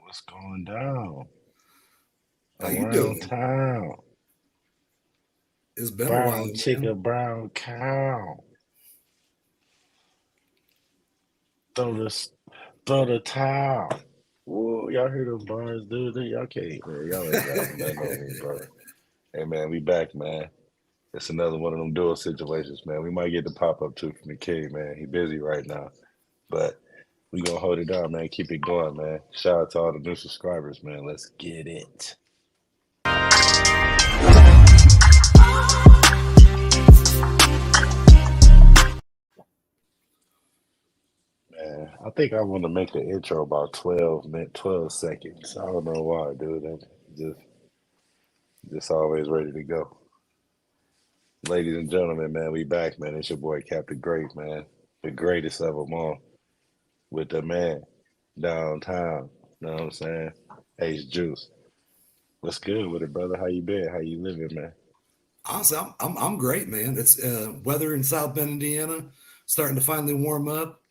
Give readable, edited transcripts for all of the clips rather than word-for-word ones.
What's going down How you around doing? town? It's been a while, Brown man. chicken, brown cow. Throw the throw the towel. Whoa, y'all hear them bars, dude? Y'all can't, man. Y'all ain't dropping nothing on me, bro. Hey, man, we back, man. It's another one of them dual situations, man. We might get the pop up too from the king, man. He busy right now, but we gonna hold it down, man. Keep it going, man. Shout out to all the new subscribers, man. Let's get it. Man, I think I want to make the intro about 12 seconds. I don't know why, dude. I'm just always ready to go. Ladies and gentlemen, man, we back, man. It's your boy Captain Great, man. The greatest of them all. With the man downtown. You know what I'm saying? Ace Juice. What's good with it, brother? How you been? How you living, man? Honestly, I'm great, man. It's weather in South Bend, Indiana, starting to finally warm up.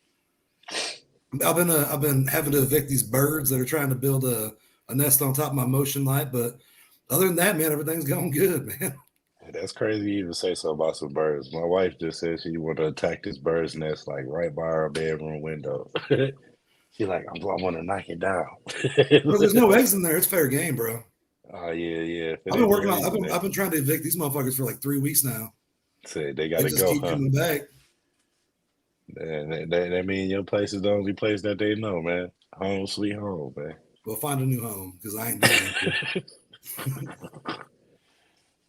I've been having to evict these birds that are trying to build a nest on top of my motion light, but other than that, man, everything's going good, man. That's crazy you even say so about some birds. My wife just said she want to attack this bird's nest like right by our bedroom window. She like, I want to knock it down. Bro, there's no eggs in there. It's fair game, bro. Oh yeah, yeah. If it I've been ain't no working on. eggs I've in been there, I've been trying to evict these motherfuckers for like 3 weeks now. said they They gotta just go, keep huh? coming back. And that mean your place is the only place that they know, man. Home sweet home, man. We'll find a new home because I ain't doing this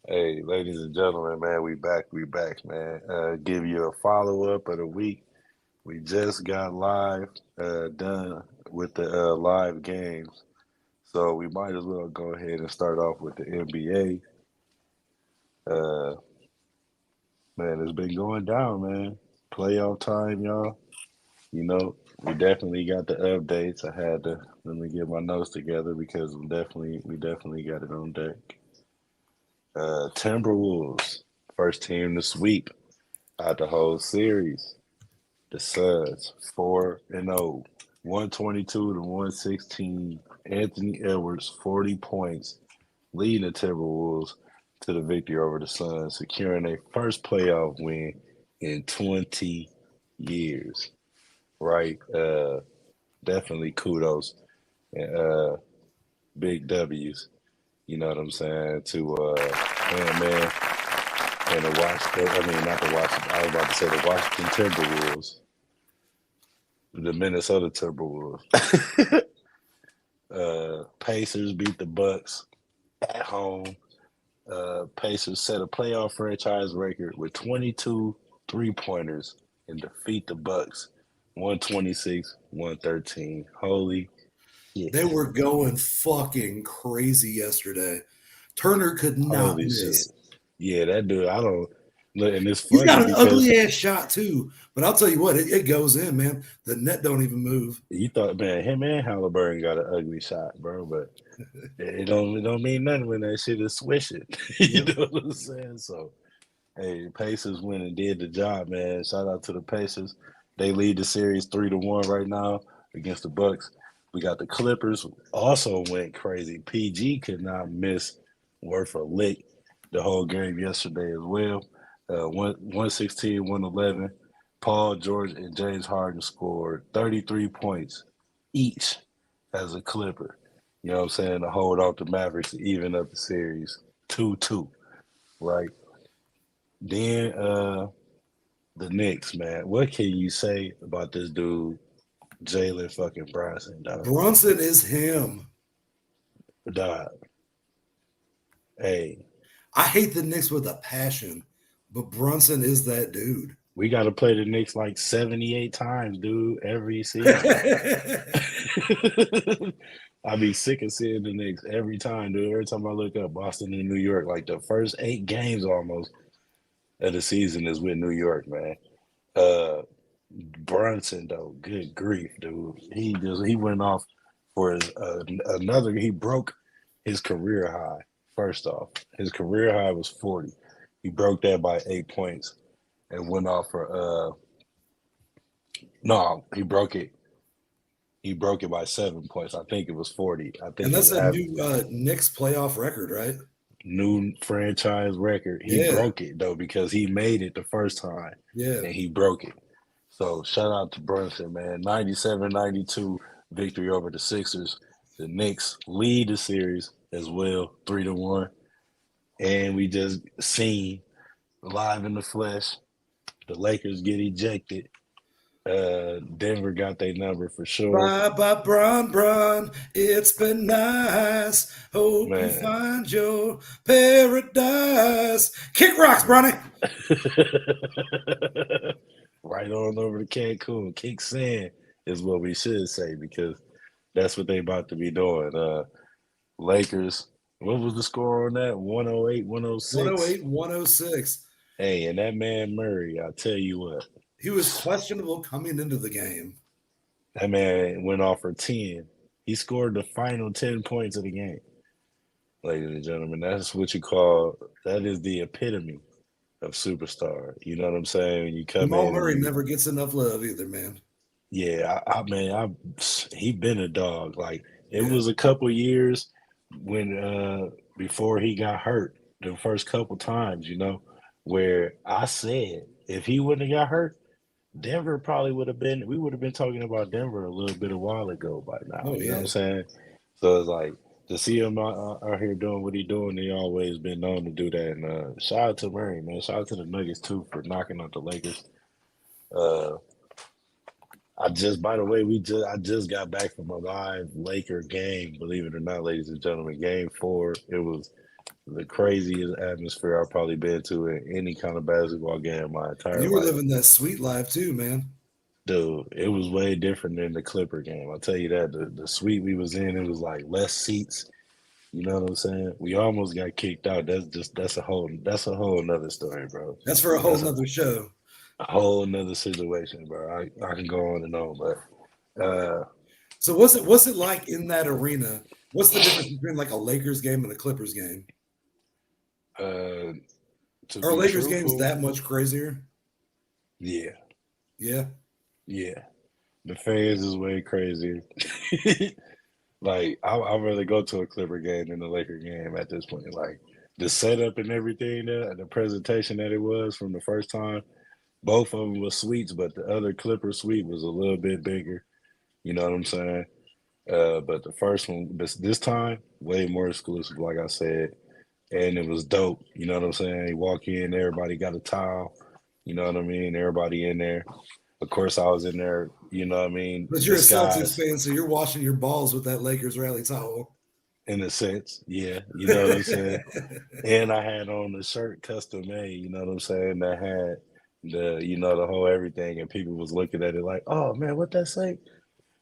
Hey, ladies and gentlemen, man, we back, man. Give you a follow up of the week. We just got live done with the live games, so we might as well go ahead and start off with the NBA. Man, it's been going down, man. Playoff time, y'all. You know, we definitely got the updates. I had to let me get my notes together because we definitely got it on deck. Timberwolves, first team to sweep out the whole series. The Suns, 4-0, 122 to 116. Anthony Edwards, 40 points, leading the Timberwolves to the victory over the Suns, securing their first playoff win in 20 years. Right? Definitely kudos and big W's. You know what I'm saying? To man and the Washington. I mean, not the Washington. I was about to say the Washington Timberwolves, the Minnesota Timberwolves. Pacers beat the Bucks at home. Pacers set a playoff franchise record with 22 3-pointers and defeat the Bucks 126-113. Holy They shit. were going fucking crazy yesterday. Turner could not Holy shit. miss. Yeah, that dude, I don't look, and it's He's got funny an because ugly ass shot too, but I'll tell you what, it goes in, man. The net don't even move. you thought, man, him and Halliburton got an ugly shot, bro, but it don't mean nothing when that shit is swishing. You Yep. know what I'm saying? So hey, Pacers went and did the job, man. Shout out to the Pacers. They lead the series 3-1 right now against the Bucks. We got the Clippers also went crazy. PG could not miss worth a lick the whole game yesterday as well. 116, 111. Paul George and James Harden scored 33 points each as a Clipper. You know what I'm saying? To hold off the Mavericks to even up the series 2-2, right? Then the Knicks, man. What can you say about this dude, Jalen fucking Brunson, dog? Brunson is him. Dog. Hey, I hate the Knicks with a passion, but Brunson is that dude. we got to play the Knicks like 78 times, dude, every season. I be sick of seeing the Knicks every time, dude. Every time I look up Boston and New York, like the first 8 games almost of the season is with New York, man. Uh, Brunson, though, good grief, dude. He went off for another. He broke his career high. First off, his career high was 40. He broke that by 8 points and went off for no, he broke it. He broke it by 7 points. I think it was 40. I think And it that's was a new Knicks playoff record, right? new franchise record. He Yeah. broke it though because he made it the first time Yeah. and he broke it. So shout out to Brunson, man. 97-92 victory over the Sixers. The Knicks lead the series as well, 3-1. And we just seen live in the flesh the Lakers get ejected. Denver got their number for sure. Bye bye, Bron. It's been nice. Hope you Man. find your paradise. Kick rocks, Bronny. Right on over to Cancun. Kick sand is what we should say because that's what they about to be doing. Lakers, what was the score on that? 108, 106? 108, 106. Hey, and that man Murray, I tell you what, He was questionable coming into the game. that man went off for 10. He scored the final 10 points of the game. Ladies and gentlemen, that's what you call, that is the epitome of superstar. You know what I'm saying? When you come Jamal in, Murray and never gets enough love either, man. yeah, he been a dog. Like it Yeah. was a couple years when before he got hurt, the first couple times, you know, where I said if he wouldn't have got hurt, Denver probably would have been. We would have been talking about Denver a little bit a while ago by now. Oh, You know what yeah. I'm saying? So it's like to see him out here doing what he's doing. He always been known to do that. And shout out to Murray, man. Shout out to the Nuggets too for knocking out the Lakers. By the way, I just got back from a live Laker game. Believe it or not, ladies and gentlemen, Game 4. It was the craziest atmosphere I've probably been to in any kind of basketball game my entire You were life. living that sweet life too, man. Dude, it was way different than the Clipper game. I'll tell you that. The suite we was in, it was like less seats. You know what I'm saying? We almost got kicked out. That's a whole nother story, bro. That's for a whole nother show. A whole nother situation, bro. I can go on and on, but So what's it like in that arena? What's the difference between like a Lakers game and a Clippers game? Are Lakers games that much crazier? Yeah. Yeah. Yeah. The fans is way crazier. Like I'd rather go to a Clipper game than a Laker game at this point. Like the setup and everything, the presentation that it was from the first time, both of them was suites, but the other Clipper suite was a little bit bigger. You know what I'm saying? But the first one, this time, way more exclusive, like I said, and it was dope. You know what I'm saying? You walk in, everybody got a towel. You know what I mean? Everybody in there. Of course, I was in there. You know what I mean? But you're Disguised, a Celtics fan, so you're washing your balls with that Lakers rally towel. in a sense, yeah. You know what I'm saying? And I had on the shirt custom made. You know what I'm saying? That had the whole everything, and people was looking at it like, "Oh man, what that say?"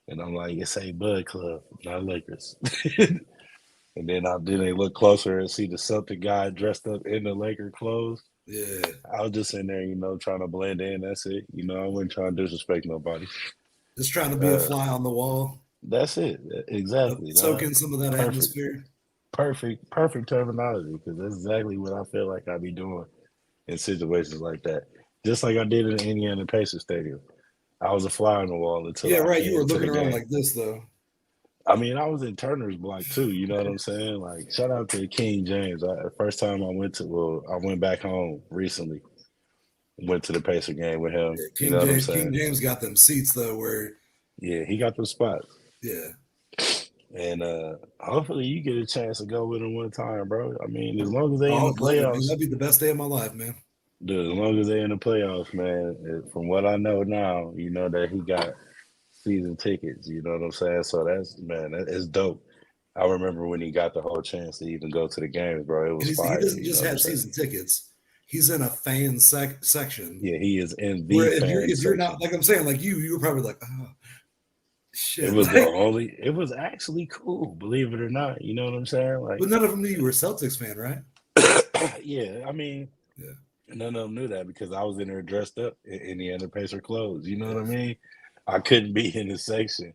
And I'm like, "It say Bud Club, not Lakers." And then they look closer and see the Celtic guy dressed up in the Laker clothes. Yeah. I was just in there, trying to blend in. That's it. I wasn't trying to disrespect nobody. Just trying to be a fly on the wall. That's it. Exactly. Soak in some of that Perfect. atmosphere. Perfect terminology, because that's exactly what I feel like I be doing in situations like that. Just like I did in the Indiana Pacers Stadium. I was a fly on the wall until You were looking around like this though. I mean, I was in Turner's block too. You know what I'm saying? Like, shout out to King James. First time I went back home recently. Went to the Pacer game with him. Yeah, You know what I'm saying? King James got them seats though, where he got them spots. Yeah. And hopefully you get a chance to go with him one time, bro. I mean, as long as they in the playoffs, that'd be the best day of my life, man. Dude, as long as they in the playoffs, man. From what I know now, you know that he got season tickets. You know what I'm saying? So that is dope. I remember when he got the whole chance to even go to the games, bro. It was fire. He doesn't just have season tickets. He's in a fan section. Yeah, he is in the fan section. If you're not, like I'm saying, like you were probably like, oh, shit. It was actually cool, believe it or not. You know what I'm saying? Like, but none of them knew you were a Celtics fan, right? Yeah, I mean, none of them knew that because I was in there dressed up in Indiana Pacer clothes. You know what I mean? I couldn't be in the section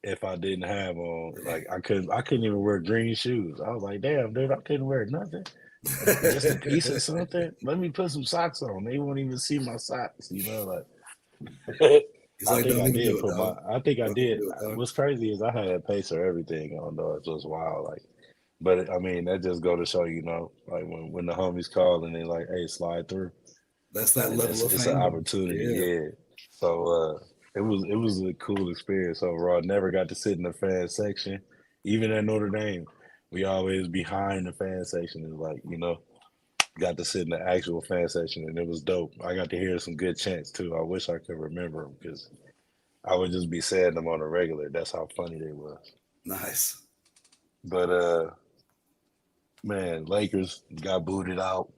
if I didn't have on, like, I couldn't even wear green shoes. I was like, damn, dude, I couldn't wear nothing. Just a piece of something. Let me put some socks on. They won't even see my socks, like. He's like, don't even do it, dog. I think I Don't even did. do it, dog. What's crazy is I had Pacer everything on though. It was wild. Like, but I mean, that just go to show, like when the homies call and they like, hey, slide through, That's that and level of it's an fandom. opportunity. Yeah. Yeah. So it was a cool experience overall. Never got to sit in the fan section, even at Notre Dame. We always behind the fan section and like got to sit in the actual fan section and it was dope. I got to hear some good chants too. I wish I could remember them because I would just be saying them on a regular. That's how funny they was. Nice. But man, Lakers got booted out.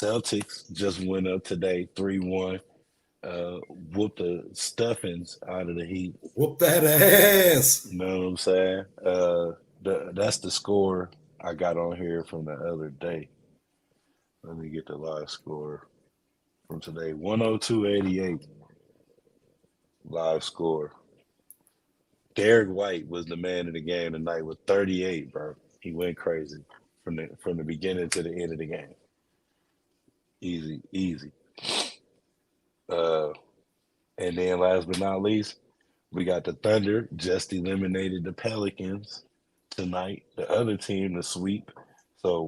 Celtics just went up today, 3-1. Whooped the stuffings out of the Heat. Whoop that ass. You know what I'm saying? That's the score I got on here from the other day. Let me get the live score from today. 102-88 live score. Derek White was the man of the game tonight with 38, bro. He went crazy from the beginning to the end of the game. Easy, easy. And then last but not least, we got the Thunder just eliminated the Pelicans tonight. The other team to sweep. So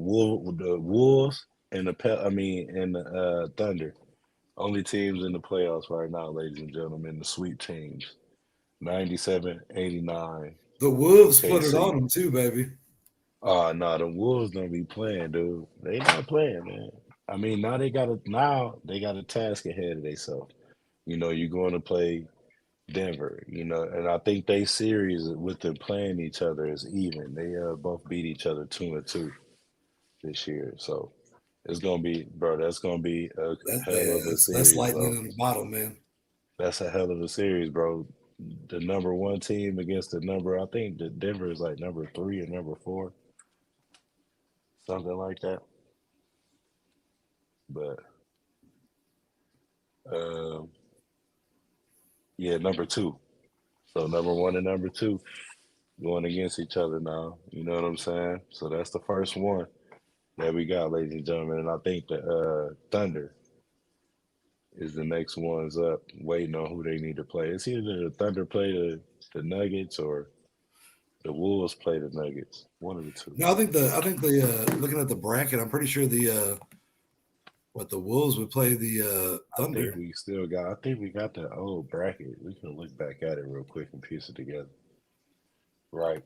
the Wolves and the Thunder, only teams in the playoffs right now, ladies and gentlemen, the sweep teams. 97-89 The Wolves put it on OKC. them too, baby. Oh no, the Wolves don't be playing, dude. They not playing, man. I mean, now they got a task ahead of themselves. You're going to play Denver, and I think they series with them playing each other is even. They both beat each other 2-2 this year, so it's gonna be, bro. That's gonna be a hell of a That's series, lightning bro. in the bottle, man. That's a hell of a series, bro. The number one team against the number, I think the Denver is like number 3 or number 4, something like that. But um, yeah, number 2. So number 1 and number 2 going against each other now. You know what I'm saying? So that's the first one that we got, ladies and gentlemen. And I think the Thunder is the next ones up, waiting on who they need to play. It's either the Thunder play the Nuggets or the Wolves play the Nuggets. One of the two. No, I think the looking at the bracket, I'm pretty sure the Wolves would play the Thunder. I think we got the old bracket. We can look back at it real quick and piece it together. Right.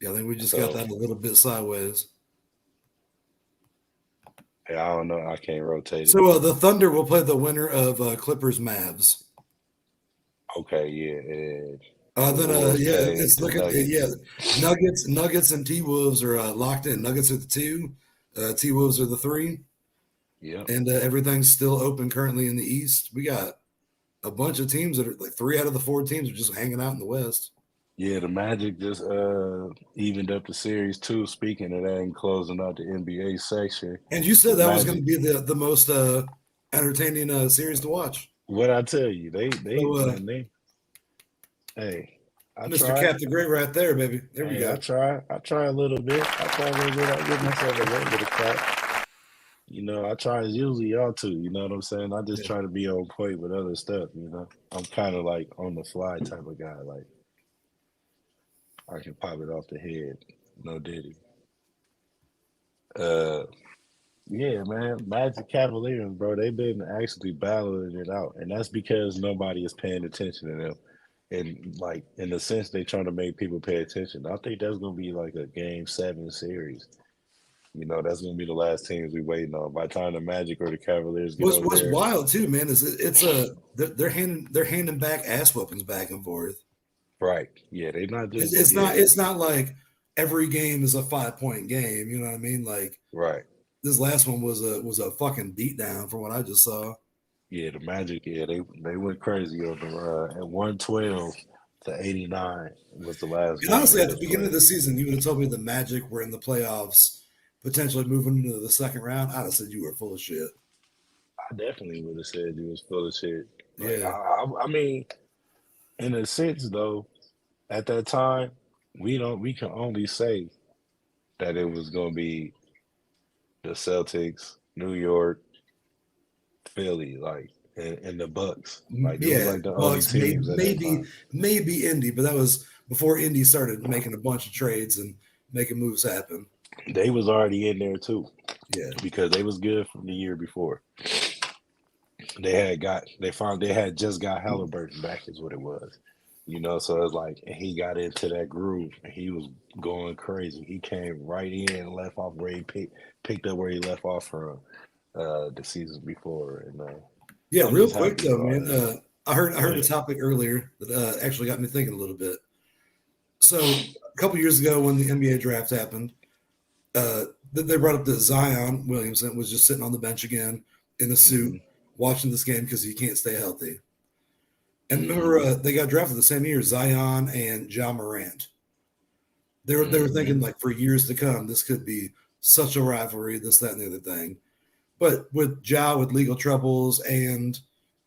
Yeah, I think we just got So that a little bit sideways. I don't know. I can't rotate it. So the Thunder will play the winner of Clippers Mavs. Okay, yeah. Then Wolves yeah, play it's the looking Nuggets. yeah, Nuggets and T Wolves are locked in. Nuggets are the 2, T Wolves are the 3, Yep. and everything's still open currently in the East. We got a bunch of teams that are like 3 out of the 4 teams are just hanging out in the West. Yeah, the Magic just evened up the series too. Speaking of that and closing out the NBA section, And you said the that was going to Magic. be the most entertaining series to watch. What I tell you, they So, man, they hey, I Mr. try. Cap the Great right there, baby. There we Hey, I go. try. I try a little bit. I try a little bit. I give myself a little bit of crap. I try as usually y'all too. You know what I'm saying? I just Yeah. try to be on point with other stuff. I'm kind of like on the fly type of guy. Like I can pop it off the head. No diddy. Uh, yeah, man. Magic Cavaliers, bro. They've been actually battling it out, and that's because nobody is paying attention to them. And like in a sense, they trying to make people pay attention. I think that's gonna be like a Game 7 series. That's gonna be the last teams we waiting on. By the time the Magic or the Cavaliers get over What's there, wild too, man, is it's a they're handing back ass whoopings back and forth. right? Yeah, they not It's, just it's not yeah, it's not like every game is a 5-point game. You know what I mean? Like right. this last one was a fucking beatdown from what I just saw. Yeah, the Magic. Yeah, they went crazy on the at 112-89 was the last And game honestly, they at the just beginning of played. the season, you would have told me the Magic were in the playoffs, potentially moving into the second round. I'd have said you were full of shit. I definitely would have said you was full of shit. Like Yeah. I mean, in a sense though, at that time, we can only say that it was gonna be the Celtics, New York, Philly. Like and the Bucks. Like it was Yeah, like the only Bucks, teams at that maybe time. maybe Indy, but that was before Indy started making a bunch of trades and making moves happen. They was already in there too Yeah, because they was good from the year before. They had just got Halliburton back is what it was. So it's like he got into that groove and he was going crazy. He came right in and left off where he picked up where he left off from the seasons before. And yeah. I'm Real just quick happy though, for man. him. I heard a Yeah. topic earlier that actually got me thinking a little bit. So a couple years ago, when the NBA draft happened, they brought up that Zion Williamson was just sitting on the bench again in a suit Hmm. watching this game because he can't stay healthy. And remember, Hmm. they got drafted the same year, Zion and John Morant. They were thinking Hmm. like for years to come, this could be such a rivalry, this, that, and the other thing. But with Ja with legal troubles and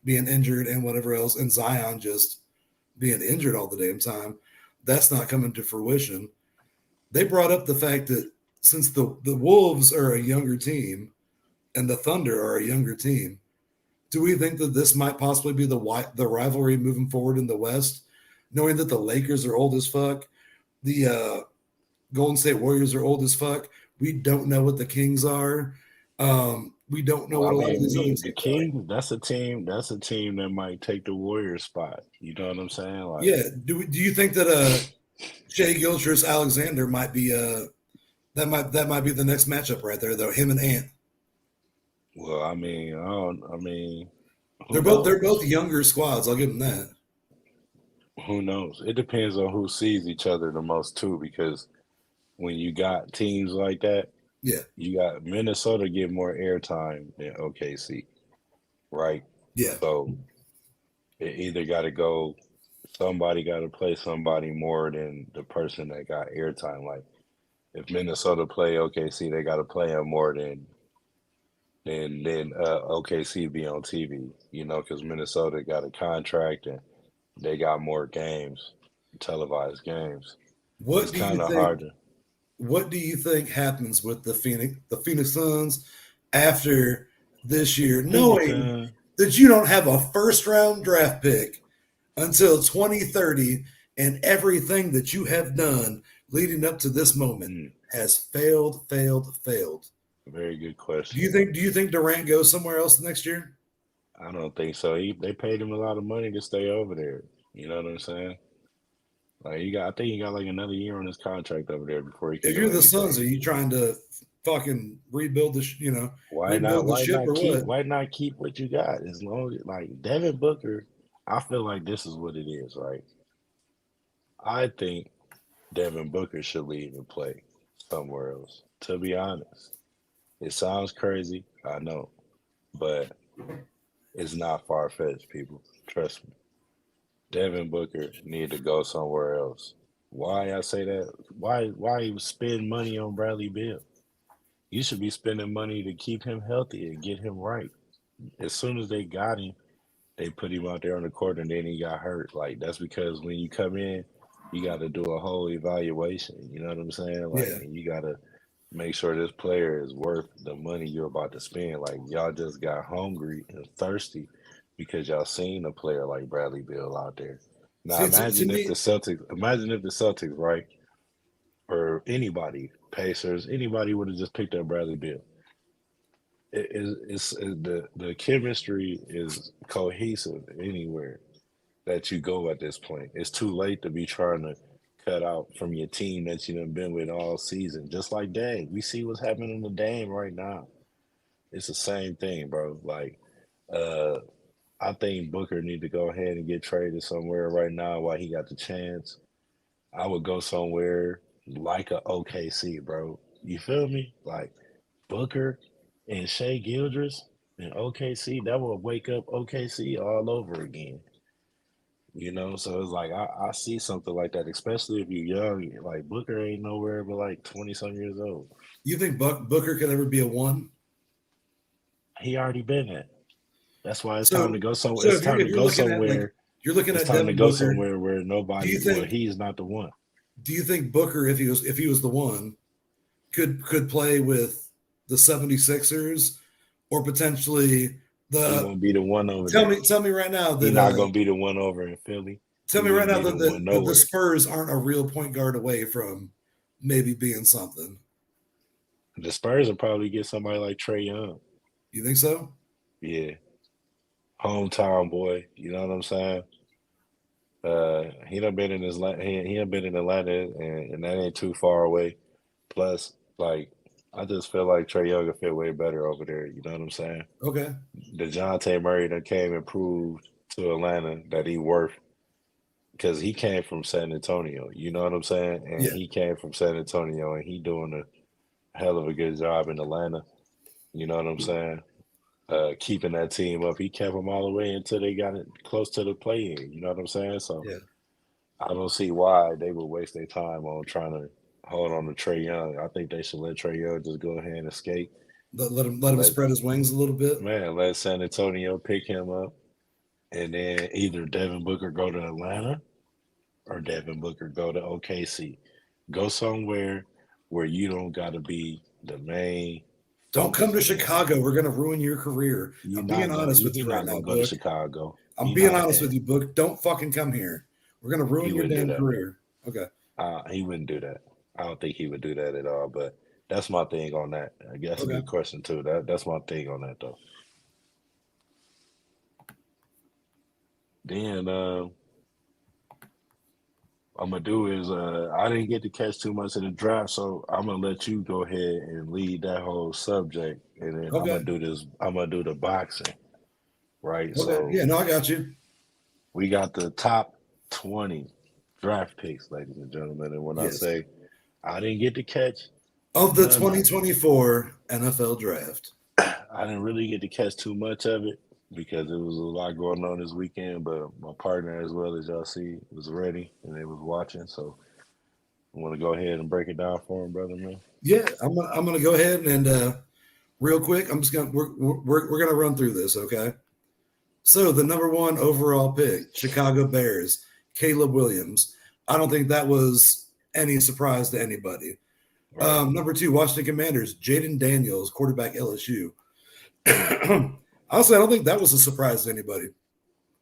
being injured and whatever else, and Zion just being injured all the damn time, that's not coming to fruition. They brought up the fact that since the Wolves are a younger team and the Thunder are a younger team, do we think that this might possibly be the rivalry moving forward in the West, knowing that the Lakers are old as fuck, the Golden State Warriors are old as fuck. We don't know what the Kings are. We don't know Well, what I a lot of mean, these other the teams are. Kings. That's a team. That's a team that might take the Warriors spot. You know what I'm saying? Like, Yeah. Do you think that Shea Gilchrist Alexander might be that might be the next matchup right there though? Him and Ant. well, I mean, I don't. I mean, who They're both knows? younger squads. I'll give them that. Who knows? It depends on who sees each other the most too, because when you got teams like that, Yeah. you got Minnesota get more airtime than OKC, right? Yeah. So it either got to go. Somebody got to play somebody more than the person that got airtime. Like if Minnesota play OKC, they got to play them more than OKC be on TV. Because Minnesota got a contract and they got more games, televised games. It's What do you kind of think? hard to. What do you think happens with the Phoenix Suns after this year, Phoenix knowing Sun. that you don't have a first round draft pick until 2030 and everything that you have done leading up to this moment Mm, has failed, failed, failed. very good Do question. you think do you think Durant goes somewhere else next year? I don't think so. They paid him a lot of money to stay over there. You know what I'm saying? Like I think he got like another year on his contract over there before he can If go you're the Suns, anything. are you trying to fucking rebuild Why not? rebuild the Why ship not or keep? what? Why not keep what you got? As long as like Devin Booker, I feel like this is what it is, right? I think Devin Booker should leave and play somewhere else. To be honest, it sounds crazy, I know, but it's not far fetched. People, trust me. Devin Booker need to go somewhere else. Why I say that? Why you spend money on Bradley Beal? You should be spending money to keep him healthy and get him right. As soon as they got him, they put him out there on the court and then he got hurt. Like that's because when you come in, you got to do a whole evaluation. You know what I'm saying? Like, Yeah. and you got to make sure this player is worth the money you're about to spend. Like y'all just got hungry and thirsty because y'all seen a player like Bradley Beal out there. Now See, to me, imagine if the Celtics, right, or anybody, Pacers, anybody would have just picked up Bradley Beal. The chemistry is cohesive anywhere that you go at this point. It's too late to be trying to cut out from your team that you done been with all season. Just like Dame, we see what's happening to Dame right now. It's the same thing, bro. Like, uh, I think Booker need to go ahead and get traded somewhere right now while he got the chance. I would go somewhere like a OKC, bro. You feel me? Like Booker and Shea Gildress and OKC, that will wake up OKC all over again. So it's like I see something like that, especially if you're young. Like Booker ain't nowhere but like 20 some years old. you think Booker could ever be a one? He already been at. That's why it's time to So, go so it's if you're time to if you're go looking at like somewhere. you're looking It's at time to Devin go Booker, somewhere where do you nobody, well, think he's not the one. do you think Booker, if he was the one, could play with the 76ers or potentially He won't be the one over Tell there. me right now He's that not gonna be the one over in Philly. tell He me right wouldn't now be the that one the nowhere. Spurs aren't a real point guard away from maybe being something. The Spurs will probably get somebody like Trey Young. You think so? Yeah, hometown boy. You know what I'm saying? He done been in he done been in Atlanta, and that ain't too far away. Plus, like, I just feel like Trey Young will fit way better over there. You know what I'm saying? Okay. DeJounte Murray done came and proved to Atlanta that he worth because he came from San Antonio. You know what I'm saying? And Yeah. he came from San Antonio, and he doing a hell of a good job in Atlanta. You know what I'm saying? Keeping that team up. He kept them all the way until they got it close to the play-in. You know what I'm saying? So Yeah. I don't see why they would waste their time on trying to hold on to Trey Young. I think they should let Trey Young just go ahead and skate. Let him Let spread his wings a little bit. let San Antonio pick him up, and then either Devin Booker go to Atlanta or Devin Booker go to OKC. Go somewhere where you don't got to be the main Don't come focus to again. Chicago. We're gonna ruin your career. I'm being honest with He's you right not now, gonna go to Book. Chicago. I'm He being not. honest with you, Book. Don't fucking come here. We're gonna ruin He your wouldn't do damn that. career. Okay. He wouldn't do that. I don't think he would do that at all. But that's my thing on that. I guess a Okay. good question too. That's my thing on that though. Then I'm gonna do is I didn't get to catch too much of the draft, so I'm gonna let you go ahead and lead that whole subject, and then I'm Okay. gonna do this. I'm gonna do the boxing, right? Okay. So Yeah, no, I got you. we got the top 20 draft picks, ladies and gentlemen. And when I Yes. say I didn't get to catch Of the none of it, 2024 NFL draft. I didn't really get to catch too much of it because there was a lot going on this weekend. But my partner, as well as y'all see, was ready and they was watching. So I want to go ahead and break it down for him, brother man. Yeah, I'm gonna go ahead and real quick, I'm just gonna we're gonna run through this, okay? So the number one overall pick, Chicago Bears, Caleb Williams. I don't think that was any surprise to anybody. Right. Number two, Washington Commanders, Jaden Daniels, quarterback LSU. Honestly, I don't think that was a surprise to anybody.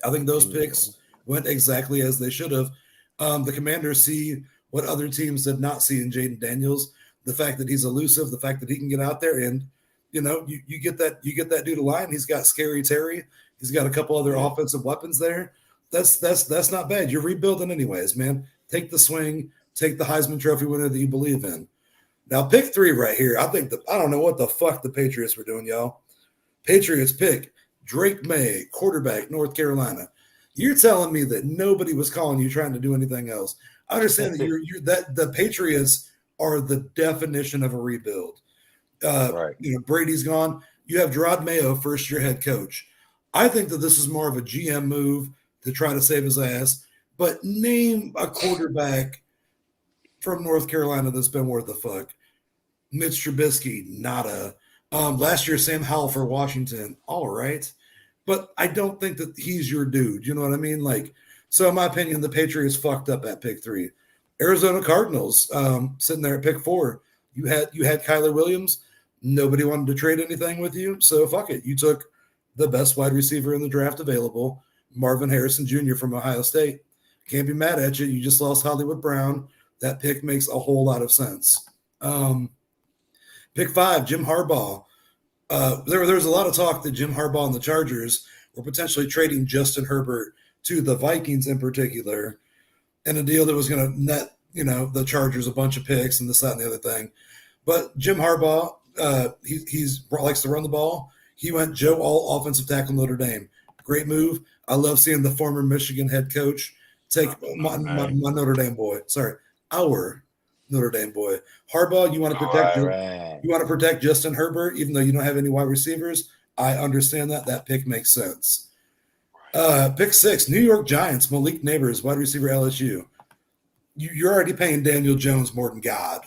I think those picks went exactly as they should have. The Commanders see what other teams did not see in Jaden Daniels. The fact that he's elusive, the fact that he can get out there and you get that dude a line. He's got Scary Terry. He's got a couple other offensive weapons there. That's not bad. You're rebuilding anyways, man. Take the swing, take the Heisman Trophy winner that you believe in. Now pick three right here. I don't know what the fuck the Patriots were doing, y'all. Patriots pick Drake May, quarterback, North Carolina. You're telling me that nobody was calling you trying to do anything else. I understand that that the Patriots are the definition of a rebuild. Right. Brady's gone. You have Gerard Mayo, first year head coach. I think that this is more of a GM move to try to save his ass. But name a quarterback from North Carolina that's been worth a fuck. Mitch Trubisky, nada. Last year, Sam Howell for Washington, all right. But I don't think that he's your dude. You know what I mean? So in my opinion, the Patriots fucked up at pick three. Arizona Cardinals, sitting there at pick four. You had Kyler Williams. Nobody wanted to trade anything with you, so fuck it. You took the best wide receiver in the draft available, Marvin Harrison Jr. from Ohio State. Can't be mad at you. You just lost Hollywood Brown. That pick makes a whole lot of sense. Pick five, Jim Harbaugh. There was a lot of talk that Jim Harbaugh and the Chargers were potentially trading Justin Herbert to the Vikings in particular, in a deal that was going to net, the Chargers a bunch of picks and this, that, and the other thing. But Jim Harbaugh, he's likes to run the ball. He went Joe Alt, offensive tackle, Notre Dame. Great move. I love seeing the former Michigan head coach take my Notre Dame boy. Sorry, our Notre Dame boy. Harbaugh, you want to protect Justin Herbert, even though you don't have any wide receivers. I understand that. That pick makes sense. Pick six, New York Giants, Malik Neighbors, wide receiver LSU. You're already paying Daniel Jones more than God.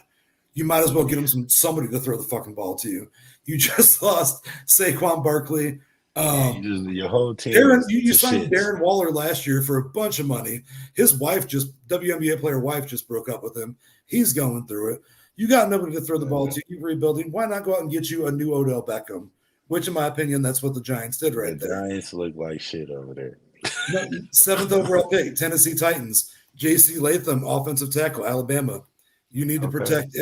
You might as well get him somebody to throw the fucking ball to. You just lost Saquon Barkley. Your whole team. You signed Darren Waller last year for a bunch of money. His wife WNBA player wife just broke up with him. He's going through it. You got nobody to throw the ball to. You're rebuilding. Why not go out and get you a new Odell Beckham? which in my opinion, that's what the Giants did right The there. Giants look like shit over there. 7th overall pick, Tennessee Titans, J.C. Latham, offensive tackle, Alabama. You need to protect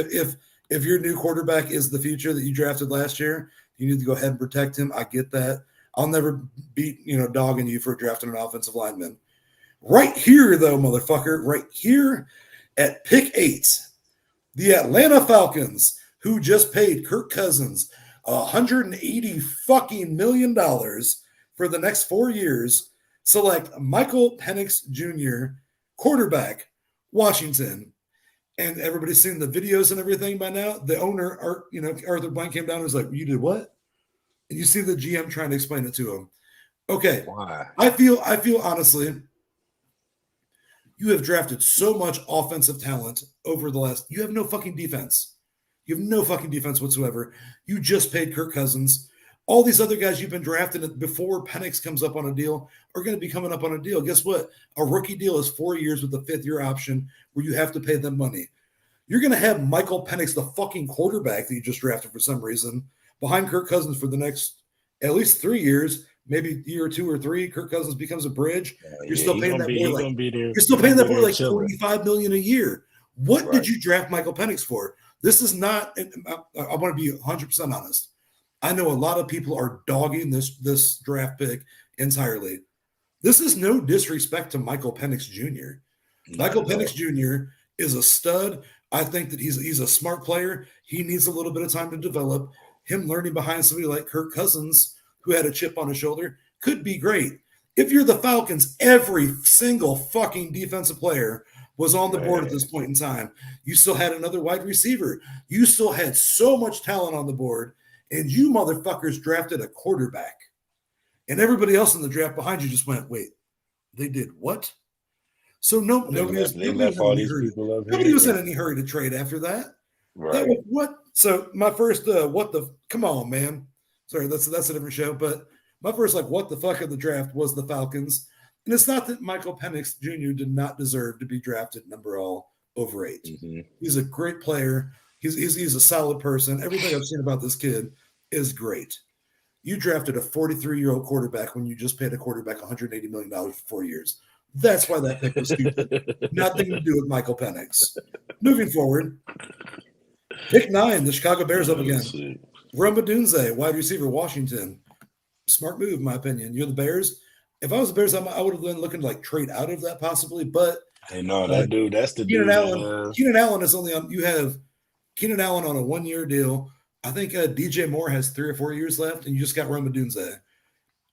if your new quarterback is the future that you drafted last year, you need to go ahead and protect him. I get that. I'll never beat dogging you for drafting an offensive lineman. Right here, though, motherfucker, right here at pick 8, the Atlanta Falcons, who just paid Kirk Cousins $180 fucking million for the next 4 years, select Michael Penix Jr., quarterback, Washington. And everybody's seen the videos and everything by now. The owner, Arthur Blank, came down and was like, "You did what?" And you see the GM trying to explain it to him. Okay. Why? I feel honestly, you have drafted so much offensive talent over the last. You have no fucking defense. You have no fucking defense whatsoever. You just paid Kirk Cousins. All these other guys you've been drafting before Penix comes up on a deal are going to be coming up on a deal. Guess what? A rookie deal is 4 years with a 5th-year option where you have to pay them money. You're going to have Michael Penix, the fucking quarterback that you just drafted for some reason, behind Kirk Cousins for the next at least 3 years, maybe year 2 or 3. Kirk Cousins becomes a bridge. You're still paying that boy like $45 million a year. What did you draft Michael Penix for? This is not. I want to be 100% honest. I know a lot of people are dogging this draft pick entirely. This is no disrespect to Michael Penix Jr. Michael Penix Jr. is a stud. I think that he's a smart player. He needs a little bit of time to develop. Him learning behind somebody like Kirk Cousins, who had a chip on his shoulder, could be great. If you're the Falcons, every single fucking defensive player was on the board at this point in time. You still had another wide receiver. You still had so much talent on the board. And you motherfuckers drafted a quarterback. And everybody else in the draft behind you just went, wait, they did what? So nobody was in any hurry to trade after that. Right. What? So my first, come on, man. Sorry, that's a different show. But my first, what the fuck of the draft was the Falcons. And it's not that Michael Penix Jr. did not deserve to be drafted number all over 8. Mm-hmm. He's a great player. He's a solid person. Everything I've seen about this kid is great. You drafted a 43-year-old quarterback when you just paid a quarterback $180 million for 4 years. That's why that pick was stupid. Nothing to do with Michael Penix. Moving forward, pick 9, the Chicago Bears up again. Rome Odunze, wide receiver, Washington. Smart move, in my opinion. You're the Bears. If I was the Bears, I would have been looking to trade out of that possibly. But hey, no, that dude, that's the Keenan dude. Allen. Keenan Allen is only on. You have Keenan Allen on a 1-year deal. I think DJ Moore has 3 or 4 years left, and you just got Rome Odunze.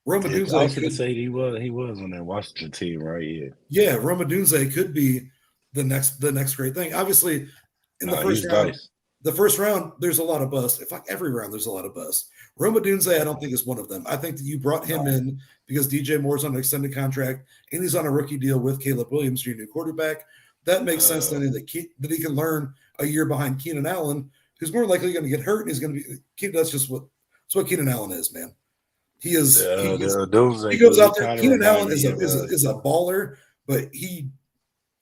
Rome Odunze. I was going to say he was on that Washington team, right? Yeah, Rome Odunze could be the next great thing. Obviously, in the first round, nice. The first round, there's a lot of bust. If every round, there's a lot of bust. Rome Odunze, I don't think is one of them. I think that you brought him in because DJ Moore's on an extended contract and he's on a rookie deal with Caleb Williams, your new quarterback. That makes sense to me that he can learn a year behind Keenan Allen, who's more likely going to get hurt, and he's going to be. That's what Keenan Allen is, man. He is. He goes out there. Keenan Allen is a baller, but he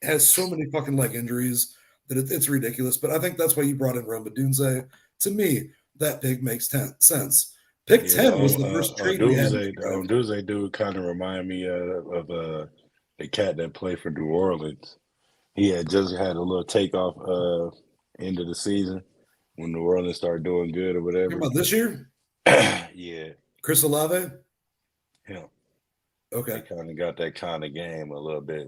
has so many fucking leg injuries that it's ridiculous. But I think that's why you brought in Rome Odunze. To me, that pick makes sense. Pick 10 was the first trade we had. Odunze dude kind of remind me of the cat that played for New Orleans. He had just had a little takeoff end of the season when New Orleans started doing good or whatever. About this year? Yeah. Chris Olave? Him. Okay. He kind of got that kind of game a little bit,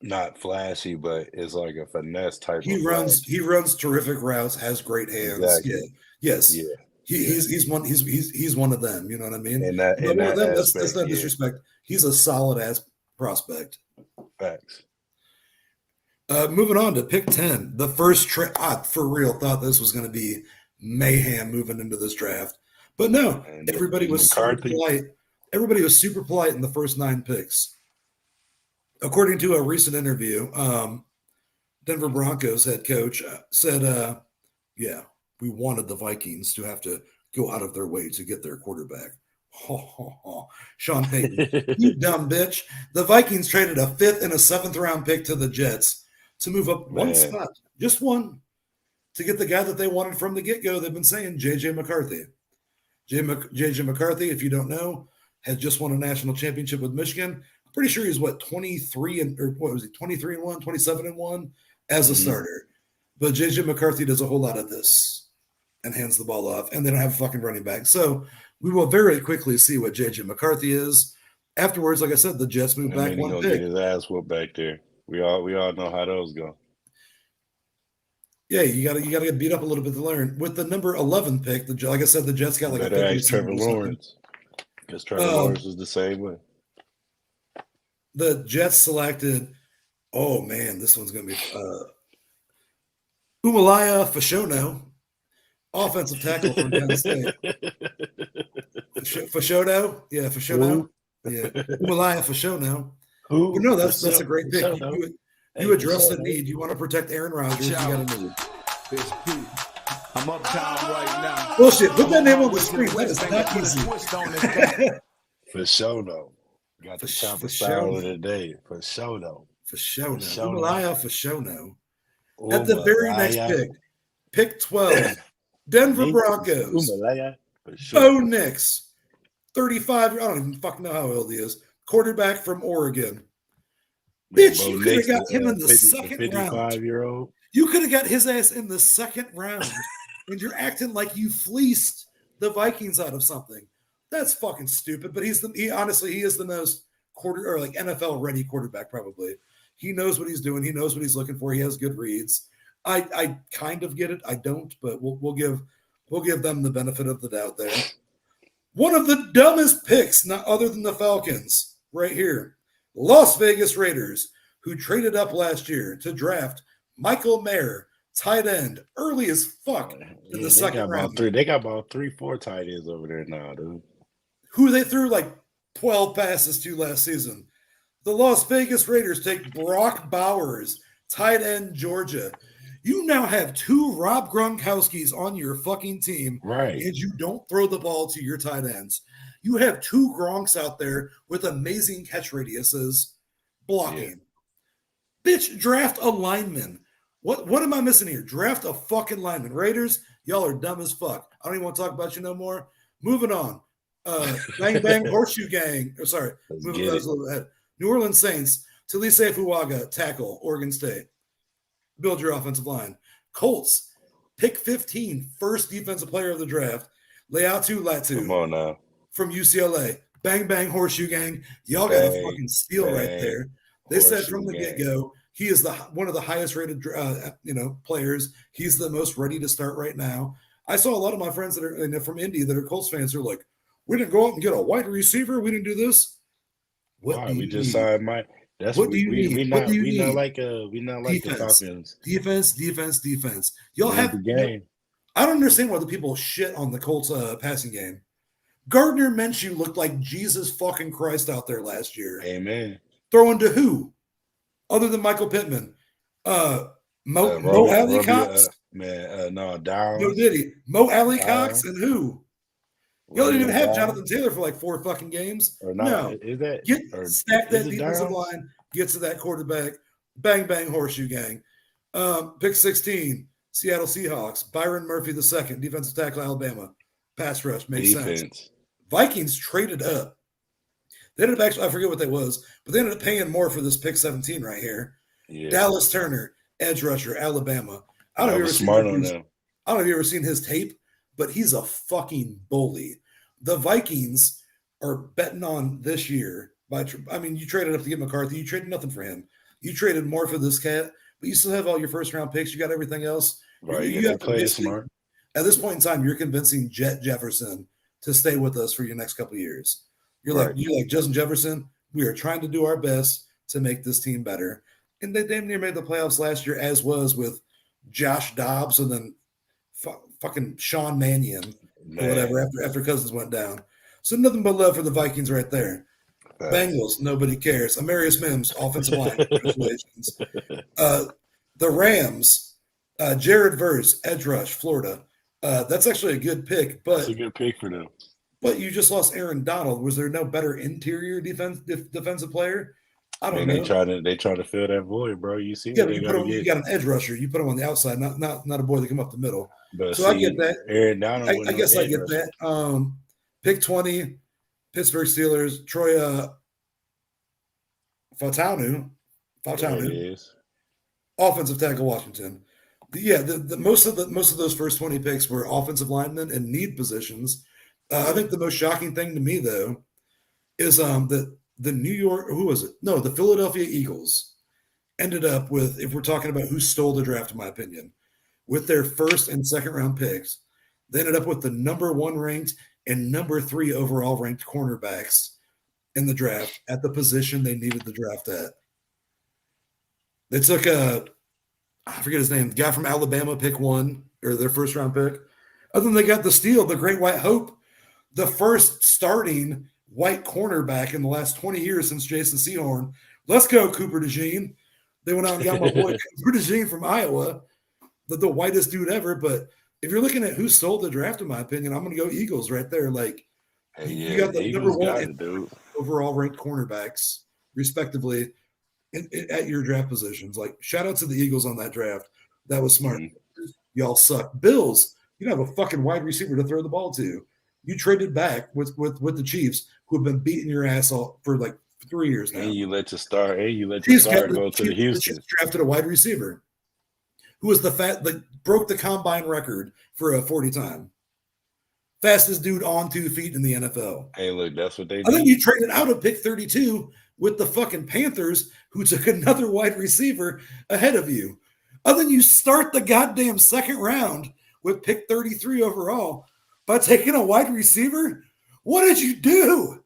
not flashy, but it's like a finesse type. He runs terrific routes, has great hands. Exactly. Yeah. Yes. Yeah. He's one of them. You know what I mean? And that's not disrespect. He's a solid ass prospect. Facts. Moving on to pick 10, the first trade. I for real thought this was going to be mayhem moving into this draft, but no. Everybody was super polite. Everybody was super polite in the first 9 picks. According to a recent interview, Denver Broncos head coach said, "Yeah, we wanted the Vikings to have to go out of their way to get their quarterback." Sean Payton, you dumb bitch. The Vikings traded a 5th and a 7th round pick to the Jets to move up one spot, just one, to get the guy that they wanted from the get-go. They've been saying J.J. McCarthy. J.J. McCarthy, if you don't know, has just won a national championship with Michigan. I'm pretty sure he's 23 and 1, 27 and 1 as a starter. But J.J. McCarthy does a whole lot of this and hands the ball off, and they don't have a fucking running back. So we will very quickly see what J.J. McCarthy is. Afterwards, like I said, the Jets move back one pick. Get his ass whooped back there. We all know how those go. Yeah, you gotta get beat up a little bit to learn. With the number 11 pick, like I said, the Jets got like a 50 Trevor Lawrence, because Trevor Lawrence is the same way. The Jets selected. Oh man, this one's gonna be Umalaya Fashono, offensive tackle from Penn State. Fashono, yeah, Fashono, yeah, Umalaya Fashono. Well, no, that's a great pick. You address the need. You want to protect Aaron Rodgers. You got to need. I'm uptown right now. Bullshit. Put that name on the screen. That is not easy. For sure, though. Got the chopper style of the day. For sure, though. For sure, no. Umalaya Fashono. At the very next pick 12, Denver Broncos. Bo Nix, 35. I don't even fucking know how old he is. Quarterback from Oregon. Bitch, you could have got him in the second round. 55-year-old. You could have got his ass in the second round, and you're acting like you fleeced the Vikings out of something. That's fucking stupid. But he honestly is the most NFL ready quarterback probably. He knows what he's doing. He knows what he's looking for. He has good reads. I kind of get it. I don't, but we'll give them the benefit of the doubt there. One of the dumbest picks, not other than the Falcons, right here. Las Vegas Raiders, who traded up last year to draft Michael Mayer, tight end, early as fuck in the second round. They got about 3-4 tight ends over there now, dude. Who they threw like 12 passes to last season. The Las Vegas Raiders take Brock Bowers, tight end, Georgia. You now have 2 Rob Gronkowskis on your fucking team, right? And you don't throw the ball to your tight ends. You have 2 Gronks out there with amazing catch radiuses blocking. Yeah. Bitch, draft a lineman. What am I missing here? Draft a fucking lineman. Raiders, y'all are dumb as fuck. I don't even want to talk about you no more. Moving on. Bang Bang Horseshoe Gang. Moving a little ahead. New Orleans Saints, Talise Fuaga, tackle, Oregon State. Build your offensive line. Colts, pick 15, first defensive player of the draft. Leatu Latu. Come on now. From UCLA. Bang Bang Horseshoe Gang. Y'all got a fucking steal right there. They said from the get-go, he is one of the highest rated players. He's the most ready to start right now. I saw a lot of my friends that are from Indy that are Colts fans who are like, we didn't go out and get a wide receiver. We didn't do this. We just signed Mike. That's what do you need? We not like the Falcons. Defense. Y'all have the game. I don't understand why the people shit on the Colts passing game. Gardner Minshew looked like Jesus fucking Christ out there last year. Amen. Throwing to who? Other than Michael Pittman. Mo Alley Cox? No, down. No, did he? Mo Alley Cox and who? Y'all didn't even have Jonathan Taylor for like 4 fucking games. No. Stack that defensive line, get to that quarterback. Bang, bang, horseshoe gang. Pick 16, Seattle Seahawks. Byron Murphy II, defensive tackle, Alabama. Pass rush, makes sense. Vikings traded up. They ended up actually, I forget what that was, but they ended up paying more for this pick 17 right here. Yeah. Dallas Turner, edge rusher, Alabama. I don't know if you've ever seen his tape, but he's a fucking bully. The Vikings are betting on this year. You traded up to get McCarthy. You traded nothing for him. You traded more for this cat, but you still have all your first-round picks. You got everything else. Right, you have to play smart. At this point in time, you're convincing Jet Jefferson to stay with us for your next couple of years. You're like Justin Jefferson. We are trying to do our best to make this team better. And they damn near made the playoffs last year, as was with Josh Dobbs and then fucking Sean Mannion or whatever after Cousins went down. So nothing but love for the Vikings right there. Bengals, nobody cares. Amarius Mims, offensive line. Congratulations. The Rams, Jared Verse, edge rush, Florida. That's actually a good pick. But it's a good pick for them. But you just lost Aaron Donald. Was there no better interior defensive player? I don't Man, know. they trying to fill that void, bro. You see Yeah, what but they got to you get. got an edge rusher. You put him on the outside, not a boy that come up the middle. But So I get see, that. Aaron Donald with I no guess I edge get rusher. that. Pick 20, Pittsburgh Steelers, Troy Fautanu, There it Fautanu, is. offensive tackle Washington. The most of those first 20 picks were offensive linemen and need positions. I think the most shocking thing to me though is that the New York, who was it? No, the Philadelphia Eagles ended up with, if we're talking about who stole the draft, in my opinion, with their first and second round picks, they ended up with the number 1 ranked and number 3 overall ranked cornerbacks in the draft at the position they needed the draft at. They took I forget his name, the guy from Alabama, pick 1, or their first round pick. Other than they got the steal, the Great White Hope, the first starting white cornerback in the last 20 years since Jason Sehorn. Let's go, Cooper DeJean. They went out and got my boy Cooper DeJean from Iowa, the whitest dude ever. But if you're looking at who stole the draft, in my opinion, I'm going to go Eagles right there. Like, Hey, you yeah, got the number Eagles 1 got and it, dude. overall ranked cornerbacks, respectively, at your draft positions. Like, shout out to the Eagles on that draft. That was smart. Mhm. Y'all suck. Bills, you don't have a fucking wide receiver to throw the ball to. You traded back with the Chiefs, who have been beating your ass off for like 3 years now. And you let your Chiefs star got go to the the Houston. Chiefs drafted a wide receiver who was broke the combine record for a 40 time. Fastest dude on 2 feet in the NFL. Hey, look, that's what they And then you need. traded out of pick 32 with the fucking Panthers, who took another wide receiver ahead of you. Other than you start the goddamn second round with pick 33 overall by taking a wide receiver? What did you do?